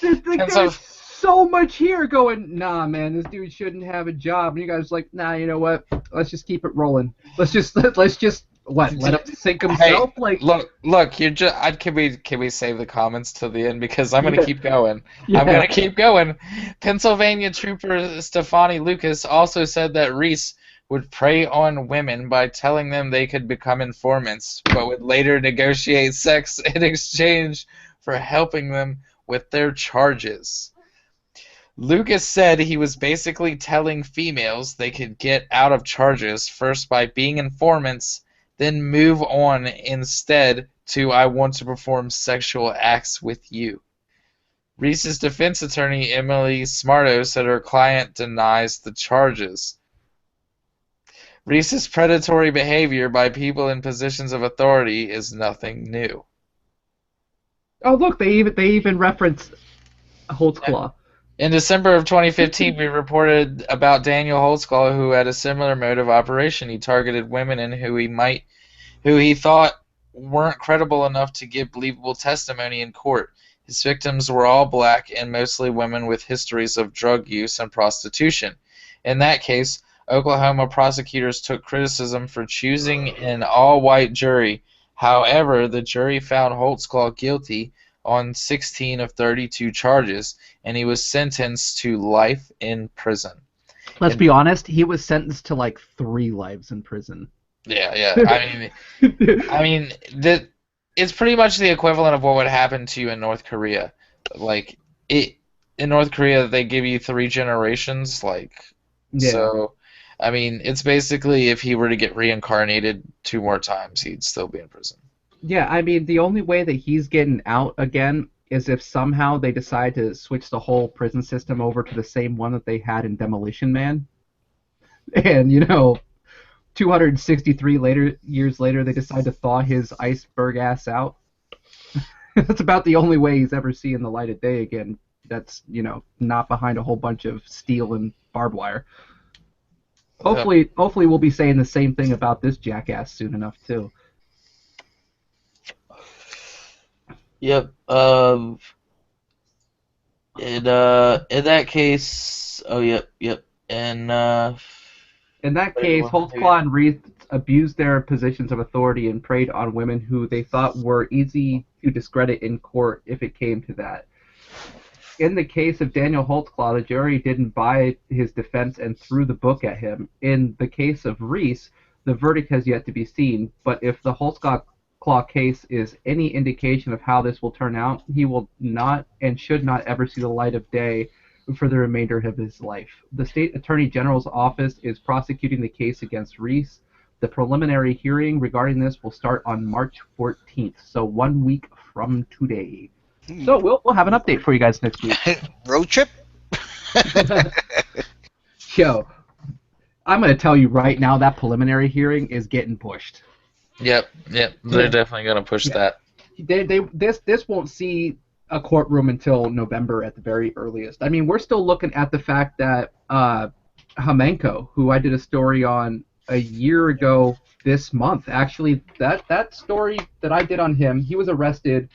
There's so much here going, nah, man, this dude shouldn't have a job. And you guys are like, nah, you know what? Let's just keep it rolling. Let's just let him sink himself?
Hey, look, you're just. Can we save the comments till the end, because I'm gonna keep going.
Yeah.
I'm gonna keep going. Pennsylvania trooper Stefani Lucas also said that Reese would prey on women by telling them they could become informants, but would later negotiate sex in exchange for helping them with their charges. Lucas said he was basically telling females they could get out of charges first by being informants, then move on instead to "I want to perform sexual acts with you." Reese's defense attorney, Emily Smarto, said her client denies the charges. Reese's predatory behavior by people in positions of authority is nothing new.
Oh, look, they even reference Holtzclaw.
In December of 2015, we reported about Daniel Holtzclaw, who had a similar mode of operation. He targeted women and who he thought weren't credible enough to give believable testimony in court. His victims were all black and mostly women with histories of drug use and prostitution. In that case, Oklahoma prosecutors took criticism for choosing an all-white jury. However, the jury found Holtzclaw guilty on 16 of 32 charges, and he was sentenced to life in prison.
Let's be honest, he was sentenced to like 3 lives in prison.
Yeah. I mean, it's pretty much the equivalent of what would happen to you in North Korea. In North Korea, they give you 3 generations.
Yeah.
So, I mean, it's basically if he were to get reincarnated 2 more times, he'd still be in prison.
Yeah, I mean, the only way that he's getting out again is if somehow they decide to switch the whole prison system over to the same one that they had in Demolition Man. And, 263 years later, they decide to thaw his iceberg ass out. That's about the only way he's ever seeing the light of day again. That's, not behind a whole bunch of steel and barbed wire. Hopefully we'll be saying the same thing about this jackass soon enough, too.
Yep. In that case, oh yep. And
In that case, Holtzclaw and Reese abused their positions of authority and preyed on women who they thought were easy to discredit in court if it came to that. In the case of Daniel Holtzclaw, the jury didn't buy his defense and threw the book at him. In the case of Reese, the verdict has yet to be seen, but if the Holtzclaw case is any indication of how this will turn out, he will not and should not ever see the light of day for the remainder of his life. The State Attorney General's office is prosecuting the case against Reese. The preliminary hearing regarding this will start on March 14th, so 1 week from today. So we'll have an update for you guys next week.
Road trip?
Yo, I'm going to tell you right now that preliminary hearing is getting pushed.
Yep. They're definitely gonna push that.
This won't see a courtroom until November at the very earliest. I mean, we're still looking at the fact that Hamenko, who I did a story on a year ago this month, actually, that story that I did on him, he was arrested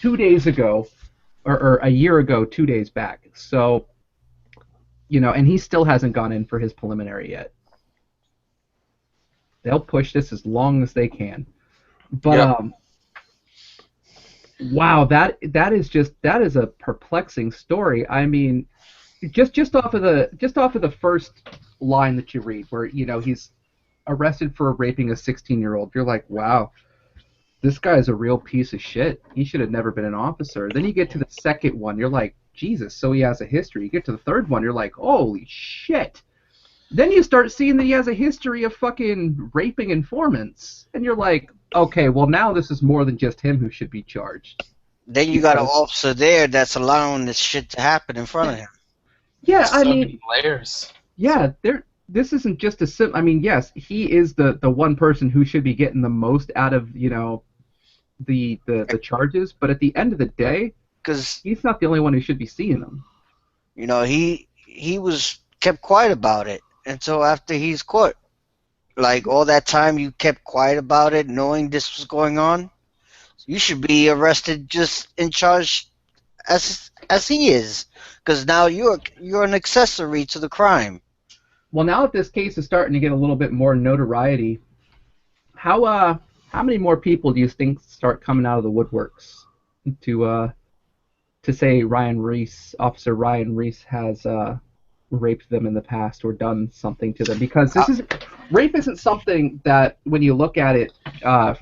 2 days ago, or a year ago, 2 days back. So, and he still hasn't gone in for his preliminary yet. They'll push this as long as they can. But wow, that is a perplexing story. I mean, just off of the first line that you read, where he's arrested for raping a 16-year-old. You're like, wow, this guy is a real piece of shit. He should have never been an officer. Then you get to the second one, you're like, Jesus, so he has a history. You get to the third one, you're like, holy shit. Then you start seeing that he has a history of fucking raping informants. And you're like, okay, well now this is more than just him who should be charged.
Then you got an officer there that's allowing this shit to happen in front of him.
Yeah,
I mean, layers.
Yeah, this isn't just a I mean, yes, he is the one person who should be getting the most out of, the charges, but at the end of the day, because he's not the only one who should be seeing them.
He was kept quiet about it until after he's caught. Like, all that time you kept quiet about it, knowing this was going on. You should be arrested just in charge as he is, because now you're an accessory to the crime.
Well, now that this case is starting to get a little bit more notoriety, how many more people do you think start coming out of the woodworks to say Officer Ryan Reese has raped them in the past or done something to them? Because rape isn't something that, when you look at it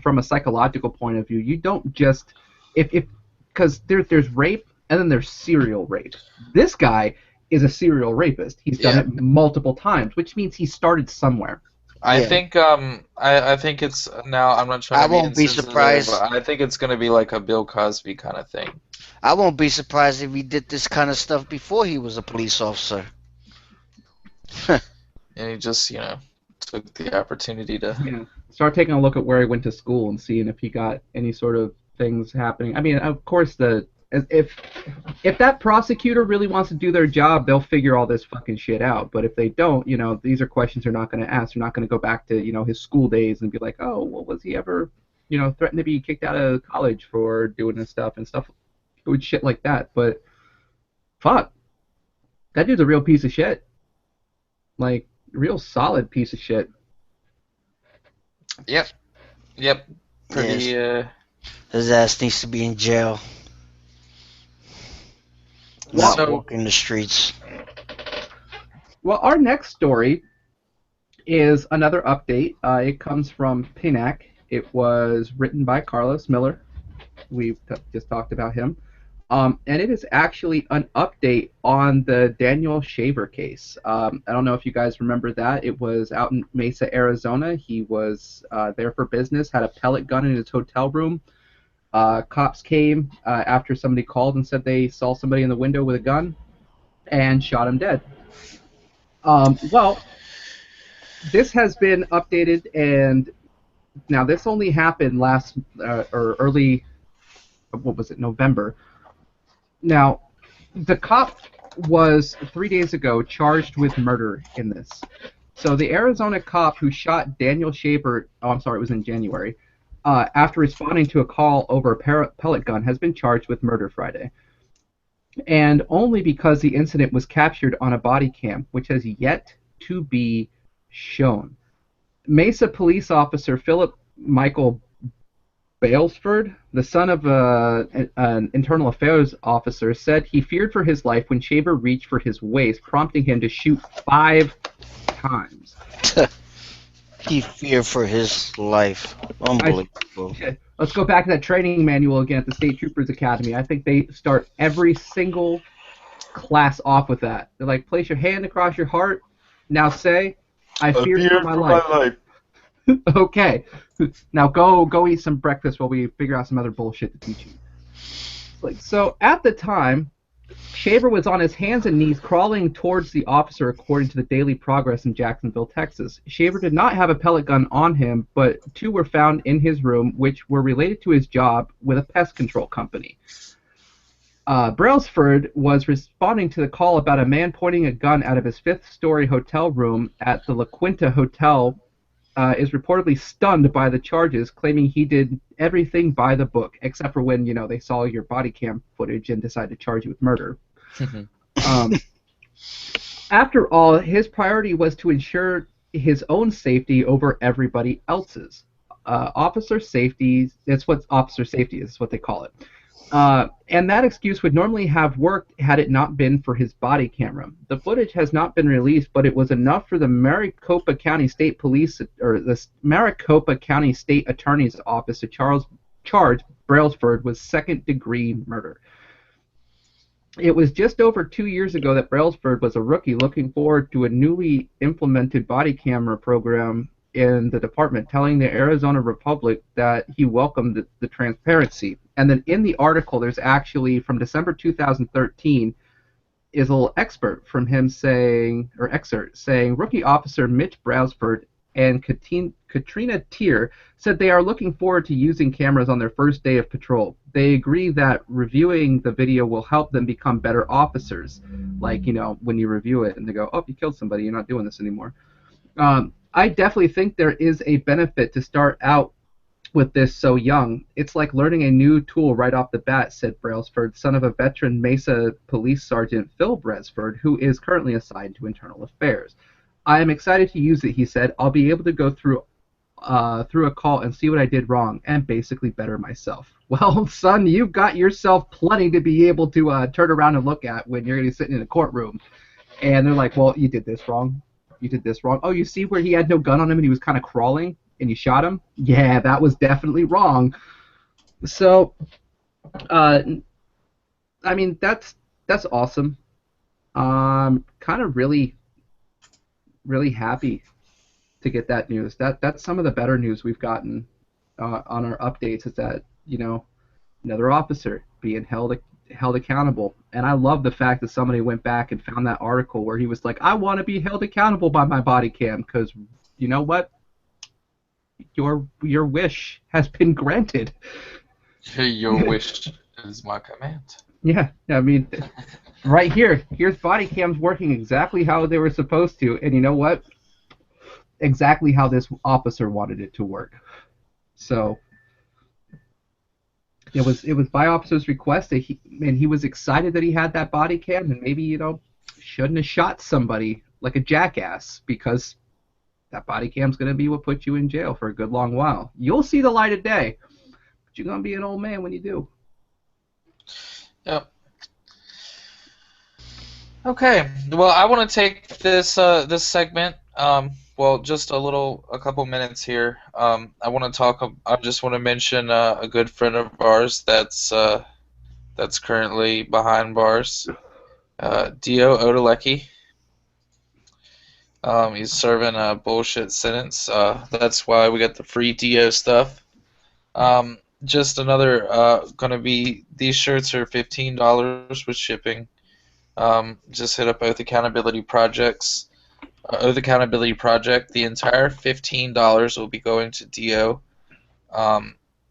from a psychological point of view, you don't just because there's rape and then there's serial rape. This guy is a serial rapist. He's done it multiple times, which means he started somewhere.
I think I think it's now. I'm not trying.
I won't be surprised.
But I think it's going to be like a Bill Cosby kind of thing.
I won't be surprised if he did this kind of stuff before he was a police officer.
And he just, took the opportunity to
start taking a look at where he went to school and seeing if he got any sort of things happening. I mean, of course, if that prosecutor really wants to do their job, they'll figure all this fucking shit out. But if they don't, these are questions they're not going to ask. They're not going to go back to, his school days and be like, oh, well, was he ever, threatened to be kicked out of college for doing this stuff and shit like that. But fuck, that dude's a real piece of shit. Like, real solid piece of shit.
Yep. Pretty.
His ass needs to be in jail. Not walking the streets.
Well, our next story is another update. It comes from Pinac. It was written by Carlos Miller. We've just talked about him. And it is actually an update on the Daniel Shaver case. I don't know if you guys remember that. It was out in Mesa, Arizona. He was there for business, had a pellet gun in his hotel room. Cops came after somebody called and said they saw somebody in the window with a gun and shot him dead. Well, this has been updated, and now this only happened last or early, what was it, November. Now, the cop was 3 days ago charged with murder in this. So the Arizona cop who shot Daniel Shaver, oh, I'm sorry, it was in January, after responding to a call over a pellet gun, has been charged with murder Friday. And only because the incident was captured on a body cam, which has yet to be shown. Mesa police officer Philip Michael Balesford, the son of an internal affairs officer, said he feared for his life when Shaver reached for his waist, prompting him to shoot 5 times.
He feared for his life. Unbelievable.
Let's go back to that training manual again at the State Troopers Academy. I think they start every single class off with that. They're like, place your hand across your heart. Now say, I feared for my life. Okay. Now go eat some breakfast while we figure out some other bullshit to teach you. So at the time, Shaver was on his hands and knees crawling towards the officer, according to the Daily Progress in Jacksonville, Texas. Shaver did not have a pellet gun on him, but 2 were found in his room, which were related to his job with a pest control company. Brailsford was responding to the call about a man pointing a gun out of his 5th-story hotel room at the La Quinta Hotel. Is reportedly stunned by the charges, claiming he did everything by the book, except for when, they saw your body cam footage and decided to charge you with murder. After all, his priority was to ensure his own safety over everybody else's. Officer safety, that's what officer safety is what they call it. And that excuse would normally have worked had it not been for his body camera. The footage has not been released, but it was enough for the Maricopa County State Police, or the Maricopa County State Attorney's Office to charge Brailsford with second-degree murder. It was just over 2 years ago that Brailsford was a rookie looking forward to a newly implemented body camera program in the department, telling the Arizona Republic that he welcomed the transparency. And then in the article, there's actually, from December 2013, is a little excerpt from him saying, rookie officer Mitch Brailsford and Katrina Tier said they are looking forward to using cameras on their first day of patrol. They agree that reviewing the video will help them become better officers. Like, when you review it and they go, oh, you killed somebody, you're not doing this anymore. I definitely think there is a benefit to start out with this so young. It's like learning a new tool right off the bat, said Brailsford, son of a veteran Mesa Police Sergeant Phil Brailsford, who is currently assigned to Internal Affairs. I am excited to use it, he said. I'll be able to go through a call and see what I did wrong and basically better myself. Well, son, you've got yourself plenty to be able to turn around and look at when you're going to be sitting in a courtroom. And they're like, well, you did this wrong. You did this wrong. Oh, you see where he had no gun on him and he was kind of crawling and you shot him? Yeah, that was definitely wrong. So, I mean, that's awesome. Kind of really happy to get that news. That's some of the better news we've gotten on our updates, is that, another officer being held accountable. And I love the fact that somebody went back and found that article where he was like, I want to be held accountable by my body cam, because you know what? Your wish has been granted.
Your wish is my command.
Yeah, I mean, right here's body cams working exactly how they were supposed to, and you know what? Exactly how this officer wanted it to work. So it was by officer's request that he was excited that he had that body cam, and maybe shouldn't have shot somebody like a jackass, because that body cam's gonna be what puts you in jail for a good long while. You'll see the light of day, but you're gonna be an old man when you do.
Yep. Okay. Well, I want to take this this segment. Just a couple minutes here. I want to talk. I just want to mention a good friend of ours that's that's currently behind bars. Dio Odalecki. He's serving a bullshit sentence. That's why we got the free Dio stuff. Just another, gonna be, these shirts are $15 with shipping. Just hit up Oath Accountability Projects. Oath Accountability Project. The entire $15 will be going to Dio.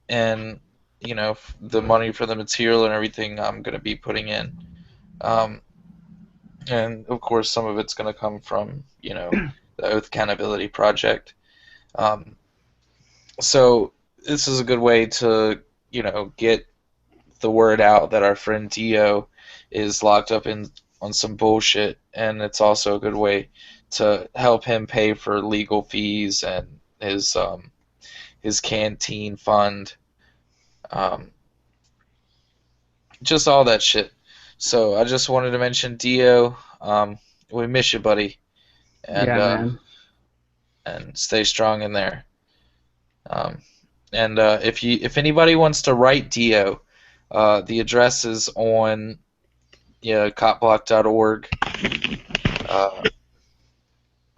And, you know, the money for the material and everything I'm gonna be putting in. And of course, some of it's going to come from, you know, the Oath Accountability Project. So this is a good way to, you know, get the word out that our friend Dio is locked up on some bullshit, and it's also a good way to help him pay for legal fees and his canteen fund, just all that shit. So I just wanted to mention Dio. We miss you, buddy, and
Yeah, man.
and stay strong in there. And if anybody wants to write Dio, the address is on copblock.org.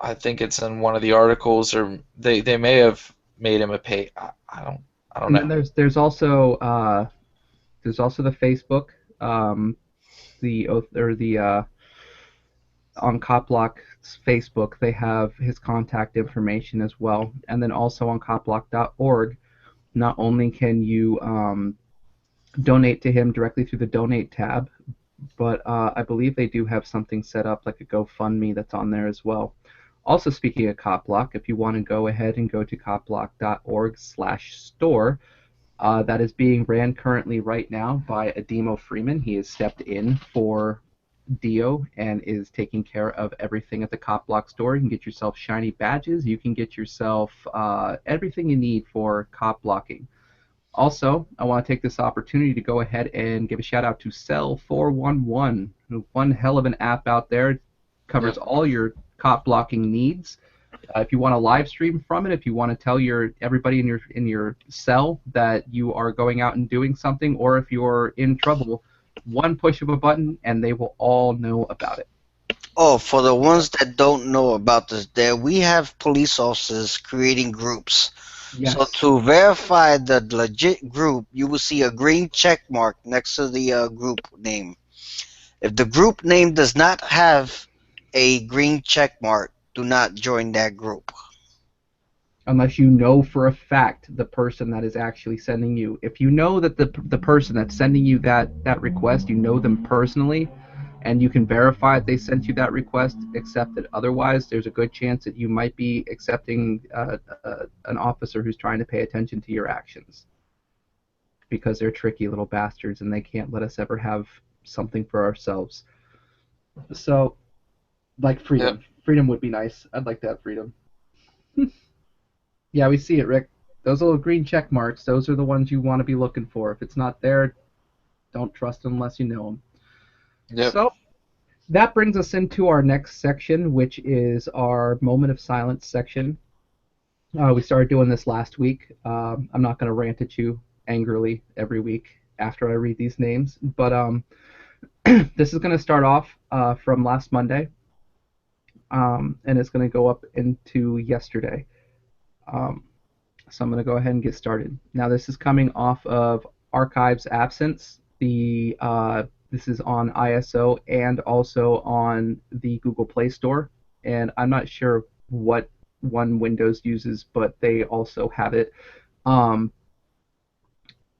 I think it's in one of the articles, or they may have made him a pay. I don't
And
know.
then there's also the Facebook, the oath or the on Copblock's Facebook they have his contact information as well, and then also on copblock.org. Not only can you donate to him directly through the donate tab, but I believe they do have something set up like a GoFundMe that's on there as well. Also, speaking of Copblock, if you want to go ahead and go to copblock.org/store, that is being ran currently right now by Ademo Freeman. He has stepped in for Dio and is taking care of everything at the Copblock store. You can get yourself shiny badges. You can get yourself everything you need for cop blocking. Also, I want to take this opportunity to go ahead and give a shout out to Cell 411. One hell of an app out there. It covers all your cop blocking needs. If you want to live stream from it, if you want to tell everybody in your cell that you are going out and doing something, or if you're in trouble, one push of a button and they will all know about it.
Oh, for the ones that don't know about this, we have police officers creating groups.
Yes.
So to verify the legit group, you will see a green check mark next to the group name. If the group name does not have a green check mark, do not join that group.
Unless you know for a fact the person that is actually sending you. If you know that the person that's sending you that request, you know them personally, and you can verify that they sent you that request, accept it. Otherwise, there's a good chance that you might be accepting an officer who's trying to pay attention to your actions. Because they're tricky little bastards, and they can't let us ever have something for ourselves. So, like freedom.
Yep.
Freedom would be nice. I'd like to have freedom. Yeah, we see it, Rick. Those little green check marks, those are the ones you want to be looking for. If it's not there, don't trust them unless you know them.
Yep.
So, that brings us into our next section, which is our Moment of Silence section. We started doing this last week. I'm not going to rant at you angrily every week after I read these names, but this is going to start off from last Monday, and it's going to go up into yesterday. So I'm going to go ahead and get started. Now this is coming off of Archives Absence. This is on ISO and also on the Google Play Store. And I'm not sure what one Windows uses, but they also have it.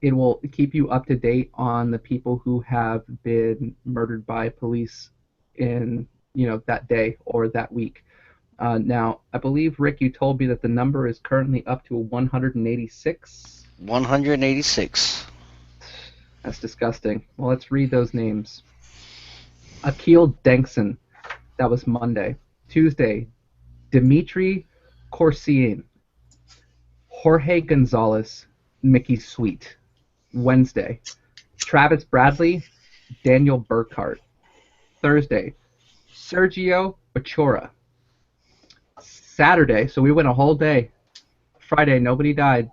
It will keep you up to date on the people who have been murdered by police in that day or that week. Now, I believe, Rick, you told me that the number is currently up to 186.
186.
That's disgusting. Well, let's read those names. Akil Denkson. That was Monday. Tuesday, Dimitri Corsian. Jorge Gonzalez. Mickey Sweet. Wednesday, Travis Bradley. Daniel Burkhart. Thursday, Sergio Ochoa. Saturday, so we went a whole day. Friday, nobody died.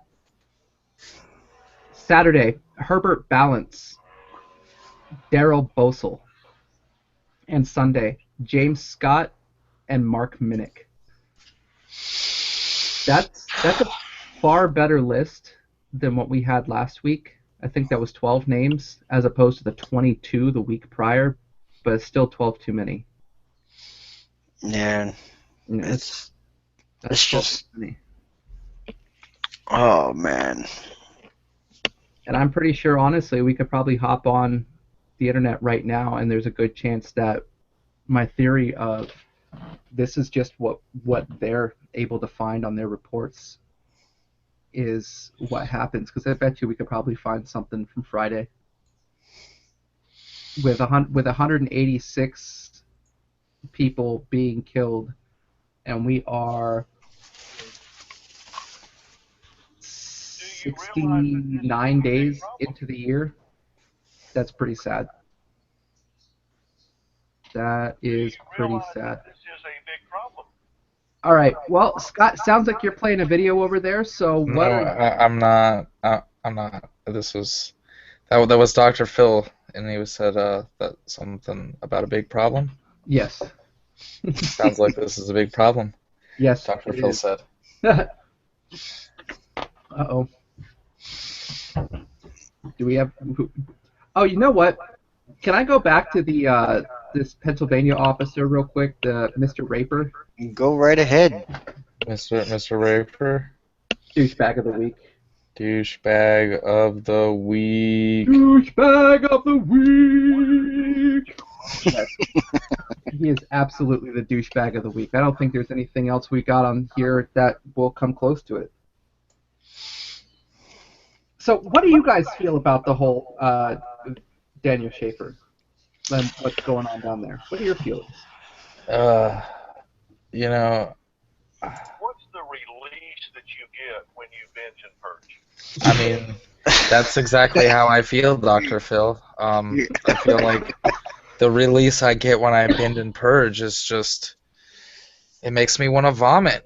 Saturday, Herbert Balance. Daryl Bosel. And Sunday, James Scott and Mark Minnick. That's a far better list than what we had last week. I think that was 12 names as opposed to the 22 the week prior, but it's still 12 too many.
Yeah,
You know,
it's
that's 12
just,
too many.
oh man.
And I'm pretty sure, honestly, we could probably hop on the internet right now, and there's a good chance that my theory of this is just what they're able to find on their reports is what happens. Because I bet you we could probably find something from Friday with 186 people being killed, and we are 69 days into the year. That's pretty sad. That is pretty sad. All right. Well, Scott, sounds like you're playing a video over there. So
No,
what? Are,
I'm not. I'm not. This was that was Dr. Phil, and he said that something about a big problem.
yes.
Sounds like this is a big problem.
Yes.
Dr.
it
Phil
is.
said.
Uh-oh. Do we have? Oh, you know what? Can I go back to the this Pennsylvania officer real quick, the Mr. Raper,
Go right ahead.
Mr. Raper,
douchebag of the week.
douchebag of the week.
Douchebag of the week. Yes. He is absolutely the douchebag of the week. I don't think there's anything else we got on here that will come close to it. So, what do you guys feel about the whole Daniel Schaefer and what's going on down there? What are your feelings?
You know,
What's the release that you get when you binge and purge?
I mean, that's exactly how I feel, Dr. Phil. I feel like the release I get when I binge and purge is just, it makes me want to vomit,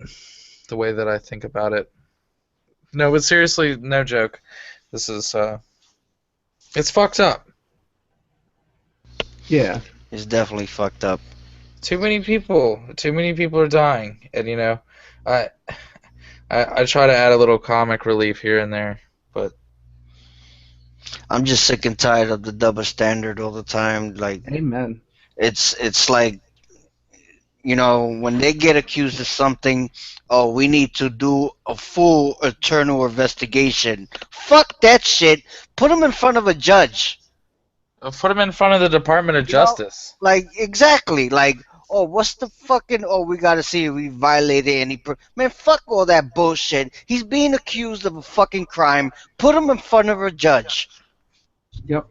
the way that I think about it. No, but seriously, no joke. This is, it's fucked up.
Yeah.
It's definitely fucked up.
Too many people are dying, and you know, I try to add a little comic relief here and there, but
I'm just sick and tired of the double standard all the time. Like,
Amen.
it's like, you know, when they get accused of something, oh, we need to do a full internal investigation. Fuck that shit. Put them in front of a judge.
put him in front of the Department of
You know,
Justice.
Like, exactly. Like, oh, what's the fucking, oh, we gotta see if we violated any, man, fuck all that bullshit. He's being accused of a fucking crime. Put him in front of a judge.
Yep.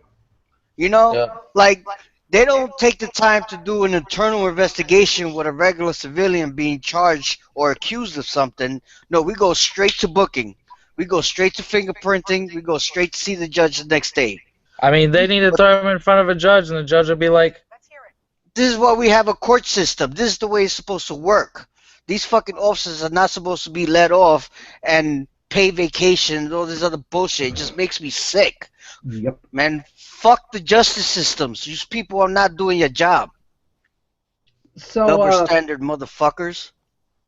You know?
Yeah.
Like, they don't take the time to do an internal investigation with a regular civilian being charged or accused of something. No, we go straight to booking. We go straight to fingerprinting. We go straight to see the judge the next day.
I mean, they need to throw him in front of a judge, and the judge will be like,
This is why we have a court system. This is the way it's supposed to work. These fucking officers are not supposed to be let off and pay vacation and all this other bullshit. It just makes me sick.
Yep.
Man, fuck the justice systems. These people are not doing your job.
So,
Double standard motherfuckers.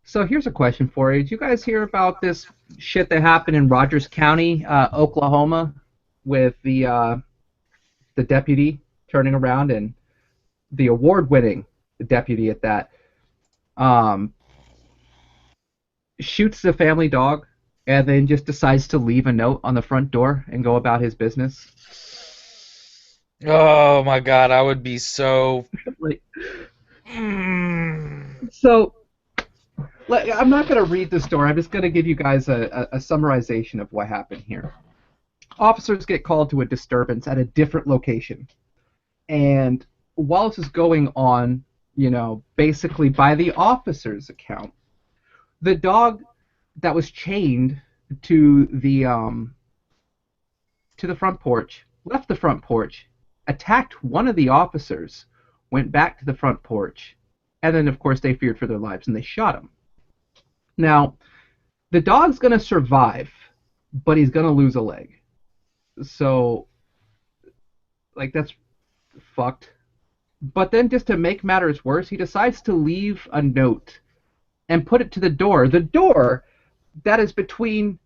so here's a question for you. Did you guys hear about this shit that happened in Rogers County, Oklahoma, with the deputy turning around and the award-winning deputy at that shoots the family dog and then just decides to leave a note on the front door and go about his business?
oh my God, I would be so.
Like, so, I'm not going to read the story. I'm just going to give you guys a summarization of what happened here. Officers get called to a disturbance at a different location. And while this is going on, you know, basically by the officer's account, the dog that was chained to the front porch left the front porch, attacked one of the officers, went back to the front porch, and then, of course, they feared for their lives and they shot him. Now, the dog's going to survive, but he's going to lose a leg. So, like, that's fucked. But then, just to make matters worse, he decides to leave a note and put it to the door. The door that is between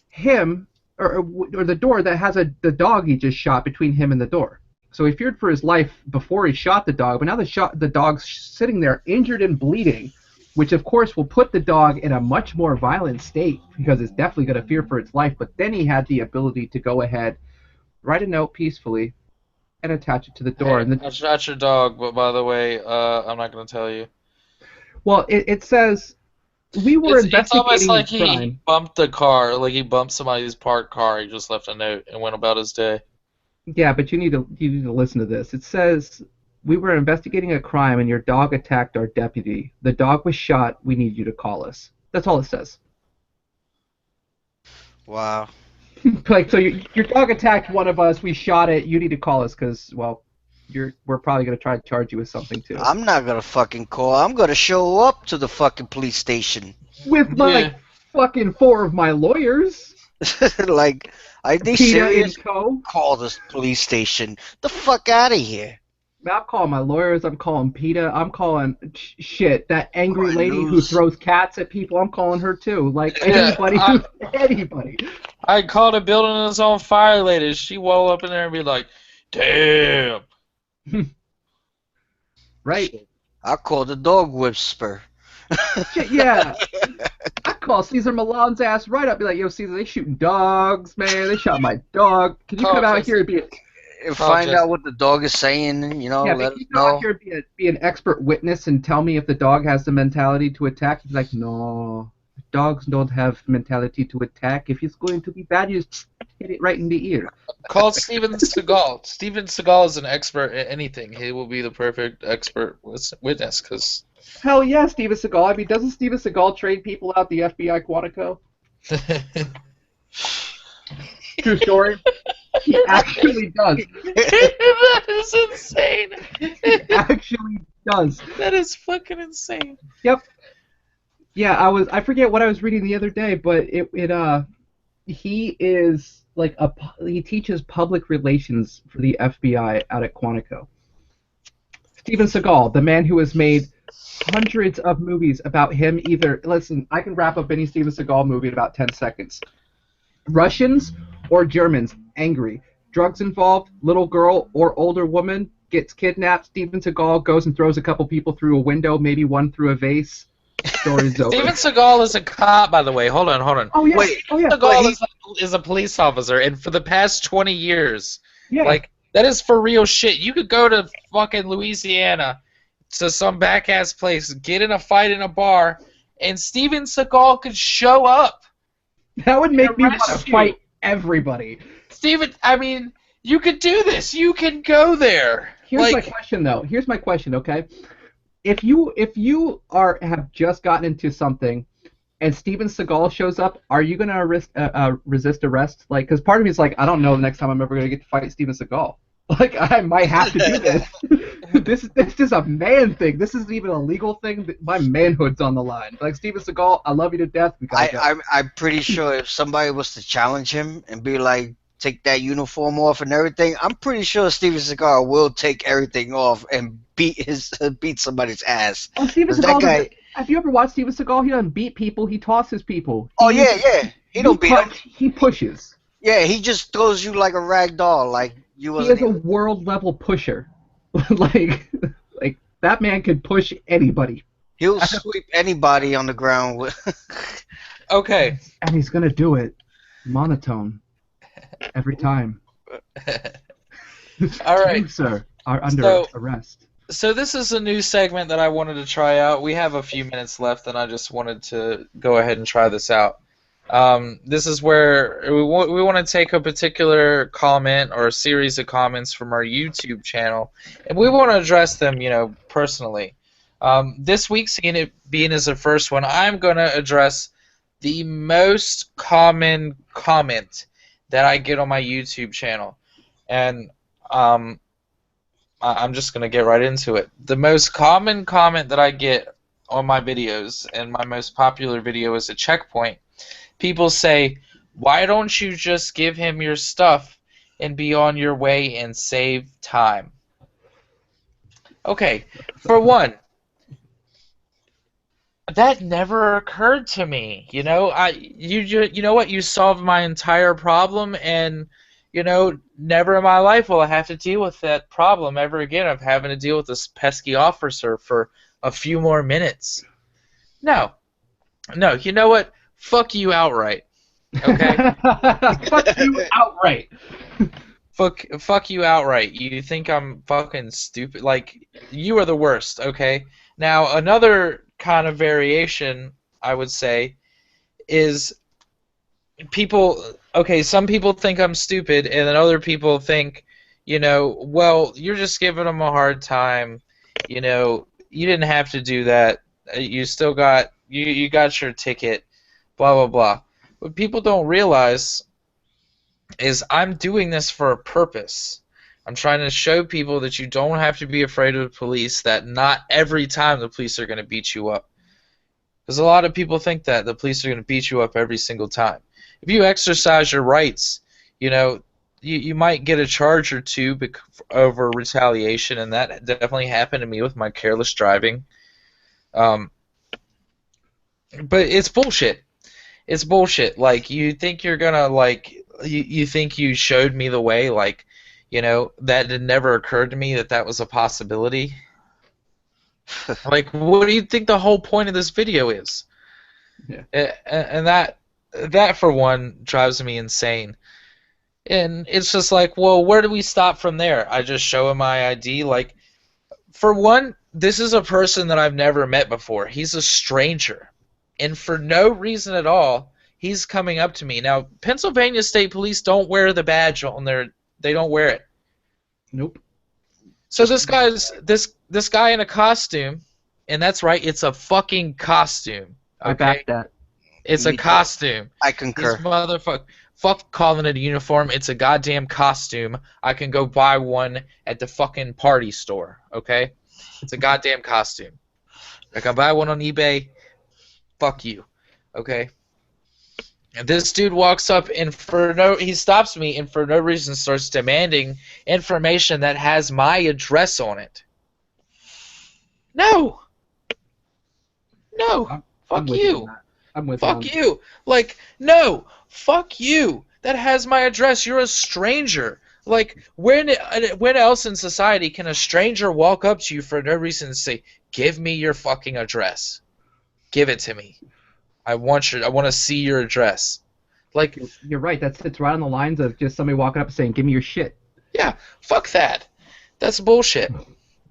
him, or the door that has the dog he just shot between him and the door. So he feared for his life before he shot the dog, but now the dog's sitting there injured and bleeding, which of course will put the dog in a much more violent state because it's definitely going to fear for its life. But then he had the ability to go ahead, write a note peacefully, and attach it to the door.
Hey, I shot your dog, but by the way, I'm not going to tell you.
Well, it says, we were
It's
investigating
almost like
a crime.
he bumped the car, like he bumped somebody's parked car. He just left a note and went about his day.
Yeah, but you need to listen to this. It says, we were investigating a crime and your dog attacked our deputy. The dog was shot. We need you to call us. That's all it says.
Wow.
Like, so your dog attacked one of us. We shot it. You need to call us because, well, we're probably going to try to charge you with something too.
I'm not gonna fucking call. I'm gonna show up to the fucking police station.
With my fucking 4 of my lawyers.
Like, are they
PETA
serious?
and co.
Call this police station. The fuck out of here.
I'm calling my lawyers. I'm calling PETA. I'm calling shit. That angry lady who
news.
throws cats at people. I'm calling her too. Like
Yeah,
anybody.
I called a building that's on fire later. She wall up in there and be like, damn.
Right.
I call the dog whisper.
Shit, yeah. I call Caesar Milan's ass right up. Be like, yo, Caesar, they shooting dogs, man. They shot my dog. Can you come out here and be
And find out what the dog is saying, you know,
yeah,
let
can
us
you come
know.
out here and be an expert witness and tell me if the dog has the mentality to attack? He's like, no, dogs don't have mentality to attack. If it's going to be bad, you just hit it right in the ear.
Call Steven Seagal. Steven Seagal is an expert at anything. He will be the perfect expert witness because.
Hell yeah, Steven Seagal. I mean, doesn't Steven Seagal trade people out the FBI Quantico? True story. He actually does.
That is insane.
He actually does.
That is fucking insane.
Yep. Yeah, I forget what I was reading the other day, but he is like he teaches public relations for the FBI out at Quantico. Steven Seagal, the man who has made hundreds of movies about him. Listen, I can wrap up any Steven Seagal movie in about 10 seconds. Russians or Germans, angry. Drugs involved, little girl or older woman gets kidnapped. Steven Seagal goes and throws a couple people through a window, maybe one through a vase. Story's over.
Steven Seagal is a cop, by the way. Hold on.
Oh yeah.
Wait,
Steven Seagal is a police officer, and for the past 20 years,
Yeah.
like, that is for real shit. You could go to fucking Louisiana to some back-ass place, get in a fight in a bar, and Steven Seagal could show up.
That would make me want
arrest
to
you.
fight everybody.
Steven, I mean, you could do this. You can go there.
Here's my question, though. Here's my question, okay? If you have just gotten into something, and Steven Seagal shows up, are you gonna resist arrest? Like, because part of me is like, I don't know the next time I'm ever gonna get to fight Steven Seagal. Like, I might have to do this. This is a man thing. This isn't even a legal thing. My manhood's on the line. Like, Steven Seagal, I love you to death. We gotta go.
I'm pretty sure if somebody was to challenge him and be like, take that uniform off and everything, I'm pretty sure Steven Seagal will take everything off and beat somebody's ass.
Oh, Steven
'Cause
Seagal.
that guy-
Have you ever watched Steven Seagal? He doesn't beat people. He tosses people.
Oh yeah. He don't beat him.
He pushes.
Yeah, he just throws you like a rag doll, like you
He
wasn't.
is a world level pusher. like that man can push anybody.
He'll sweep anybody on the ground with.
Okay.
And he's gonna do it monotone every time.
All right.
You, sir, are under
So-
arrest.
So this is a new segment that I wanted to try out. We have a few minutes left, and I just wanted to go ahead and try this out. This is where we want to take a particular comment or a series of comments from our YouTube channel, and we want to address them, personally. This week's being as the first one, I'm going to address the most common comment that I get on my YouTube channel, and I'm just going to get right into it. The most common comment that I get on my videos, and my most popular video is a checkpoint, people say, why don't you just give him your stuff and be on your way and save time? Okay, for one, that never occurred to me. You know, you know what? You solved my entire problem, and never in my life will I have to deal with that problem ever again of having to deal with this pesky officer for a few more minutes. No, no. You know what? Fuck you outright. Okay.
Fuck you outright.
Fuck you outright. You think I'm fucking stupid? Like, you are the worst, okay? Now, another kind of variation, I would say, is people, okay, some people think I'm stupid, and then other people think, well, you're just giving them a hard time. You didn't have to do that. You still got, you got your ticket, blah, blah, blah. What people don't realize is I'm doing this for a purpose. I'm trying to show people that you don't have to be afraid of the police, that not every time the police are going to beat you up. Because a lot of people think that the police are going to beat you up every single time. If you exercise your rights, you might get a charge or two over retaliation, and that definitely happened to me with my careless driving. But it's bullshit. It's bullshit. Like, you think you're going to, like, you think you showed me the way, like, that had never occurred to me that was a possibility. Like, what do you think the whole point of this video is?
Yeah.
And that for one drives me insane. And it's just like, well, where do we stop from there? I just show him my ID. Like, for one, this is a person that I've never met before. He's a stranger. And for no reason at all, he's coming up to me. Now, Pennsylvania State Police don't wear the badge on their. They don't wear it.
Nope.
So this guy in a costume, and that's right, it's a fucking costume. Okay?
I back that.
It's a costume.
I concur.
This motherfucker. Fuck calling it a uniform. It's a goddamn costume. I can go buy one at the fucking party store. Okay? It's a goddamn costume. I can buy one on eBay. Fuck you. Okay? And this dude walks up and he stops me and for no reason starts demanding information that has my address on it. No. No. Fuck you.
I'm with
Fuck you. Like, no. Fuck you. That has my address. You're a stranger. Like, when else in society can a stranger walk up to you for no reason and say, "Give me your fucking address. Give it to me. I want to see your address." Like,
you're right. That sits right on the lines of just somebody walking up and saying, "Give me your shit."
Yeah, fuck that. That's bullshit.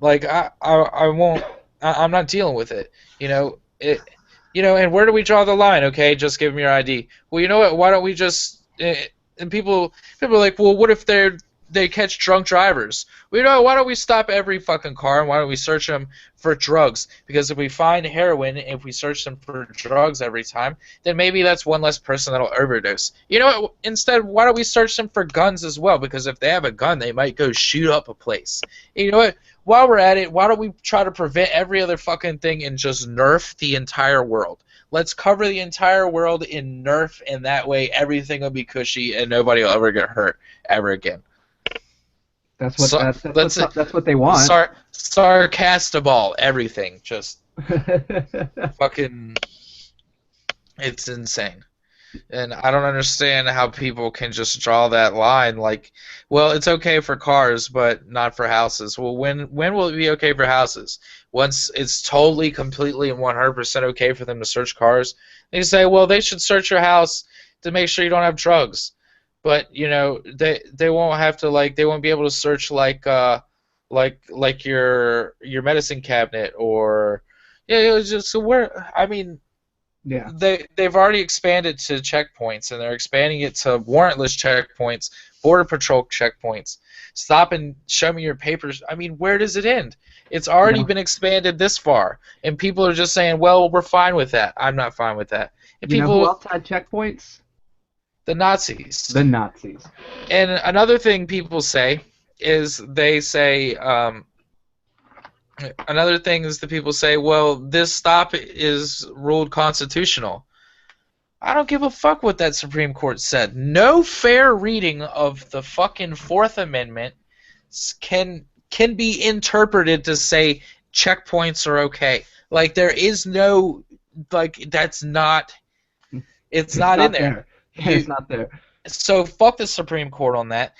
Like, I won't. I'm not dealing with it. And where do we draw the line? Okay, just give me your ID. Well, you know what? Why don't we just? And people are like, well, what if they catch drunk drivers? Well, why don't we stop every fucking car and why don't we search them for drugs? Because if we find heroin, if we search them for drugs every time, then maybe that's one less person that'll overdose. You know what? Instead, why don't we search them for guns as well? Because if they have a gun, they might go shoot up a place. You know what? While we're at it, why don't we try to prevent every other fucking thing and just nerf the entire world? Let's cover the entire world in nerf, and that way everything will be cushy and nobody will ever get hurt ever again.
That's what they want.
Sarcastaball, everything. Just fucking, it's insane. And I don't understand how people can just draw that line. Like, well, it's okay for cars, but not for houses. Well, when will it be okay for houses? Once it's totally, completely, and 100% okay for them to search cars, they say, well, they should search your house to make sure you don't have drugs. But they won't have to, they won't be able to search like your medicine cabinet or just where. I mean.
Yeah.
They've already expanded to checkpoints, and they're expanding it to warrantless checkpoints, border patrol checkpoints. Stop and show me your papers. I mean, where does it end? It's already been expanded this far, and people are just saying, "Well, we're fine with that." I'm not fine with that. And
you know who else had checkpoints?
The Nazis.
The Nazis.
And another thing people say is they say. Another thing is that people say, well, this stop is ruled constitutional. I don't give a fuck what that Supreme Court said. No fair reading of the fucking Fourth Amendment can can be interpreted to say checkpoints are okay. Like there is no that's not. It's not in there.
It's not there.
So fuck the Supreme Court on that.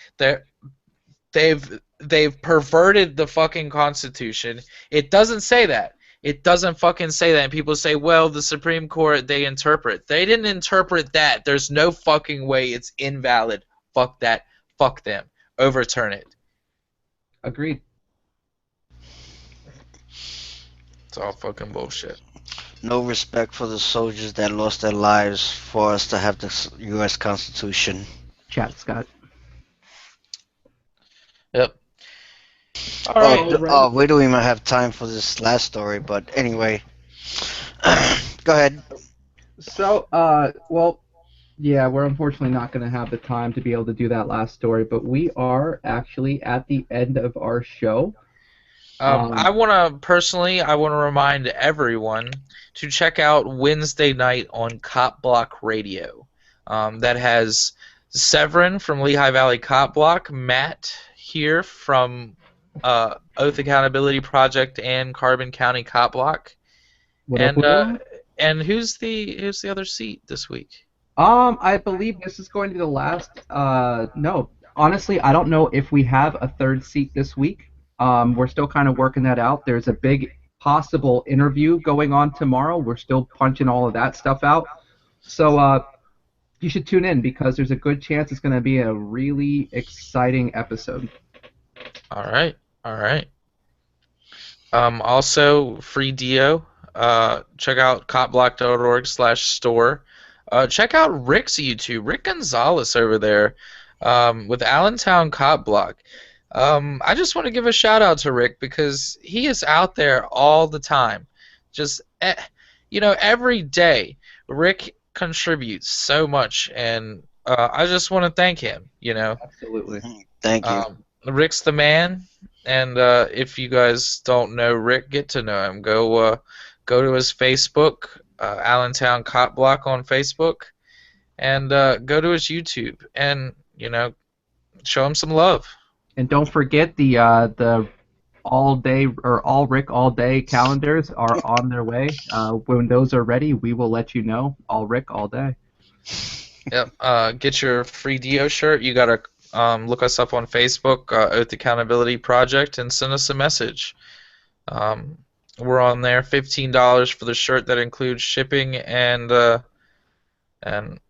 They've perverted the fucking Constitution. It doesn't say that. It doesn't fucking say that. And people say, well, the Supreme Court, they interpret. They didn't interpret that. There's no fucking way it's invalid. Fuck that. Fuck them. Overturn it.
Agreed.
It's all fucking bullshit.
No respect for the soldiers that lost their lives for us to have the U.S. Constitution.
Chat, Scott.
Yep. All right.
We don't even have time for this last story, but anyway. Go ahead.
So, well, yeah, we're unfortunately not going to have the time to be able to do that last story, but we are actually at the end of our show.
I want to remind everyone to check out Wednesday night on Cop Block Radio. That has Severin from Lehigh Valley Cop Block, Matt here from Oath Accountability Project and Carbon County Cop Block, and who's the other seat this week?
I believe this is going to be the last. No, honestly, I don't know if we have a third seat this week. We're still kind of working that out. There's a big possible interview going on tomorrow. We're still punching all of that stuff out. So you should tune in because there's a good chance it's going to be a really exciting episode.
All right. Also, free Dio. Check out copblock.org/store. Check out Rick's YouTube. Rick Gonzalez over there with Allentown Cop Block. I just want to give a shout out to Rick because he is out there all the time. Just, every day, Rick contributes so much, and I just want to thank him,
Absolutely.
Thank you.
Rick's the man, and if you guys don't know Rick, get to know him. Go to his Facebook, Allentown Cop Block on Facebook, and go to his YouTube, and, show him some love.
And don't forget the all day or all Rick all day calendars are on their way. When those are ready, we will let you know. All Rick all day.
Yep. Get your free Dio shirt. You gotta look us up on Facebook, Oath Accountability Project, and send us a message. We're on there. $15 for the shirt. That includes shipping, and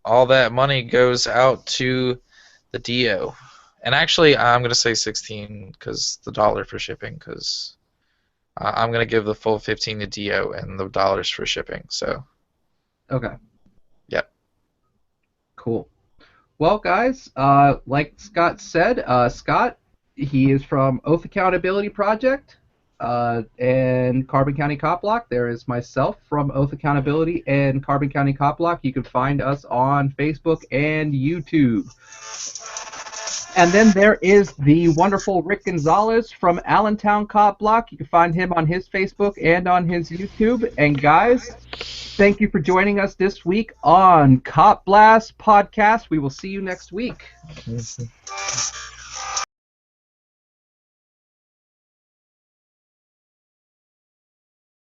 all that money goes out to the Dio. And actually, I'm going to say 16 because the dollar for shipping, because I'm going to give the full 15 to Dio and the dollars for shipping. So.
Okay.
Yep.
Cool. Well, guys, like Scott said, Scott, he is from Oath Accountability Project and Carbon County Cop Block. There is myself from Oath Accountability and Carbon County Cop Block. You can find us on Facebook and YouTube. And then there is the wonderful Rick Gonzalez from Allentown Cop Block. You can find him on his Facebook and on his YouTube. And guys, thank you for joining us this week on Cop Blast Podcast. We will see you next week.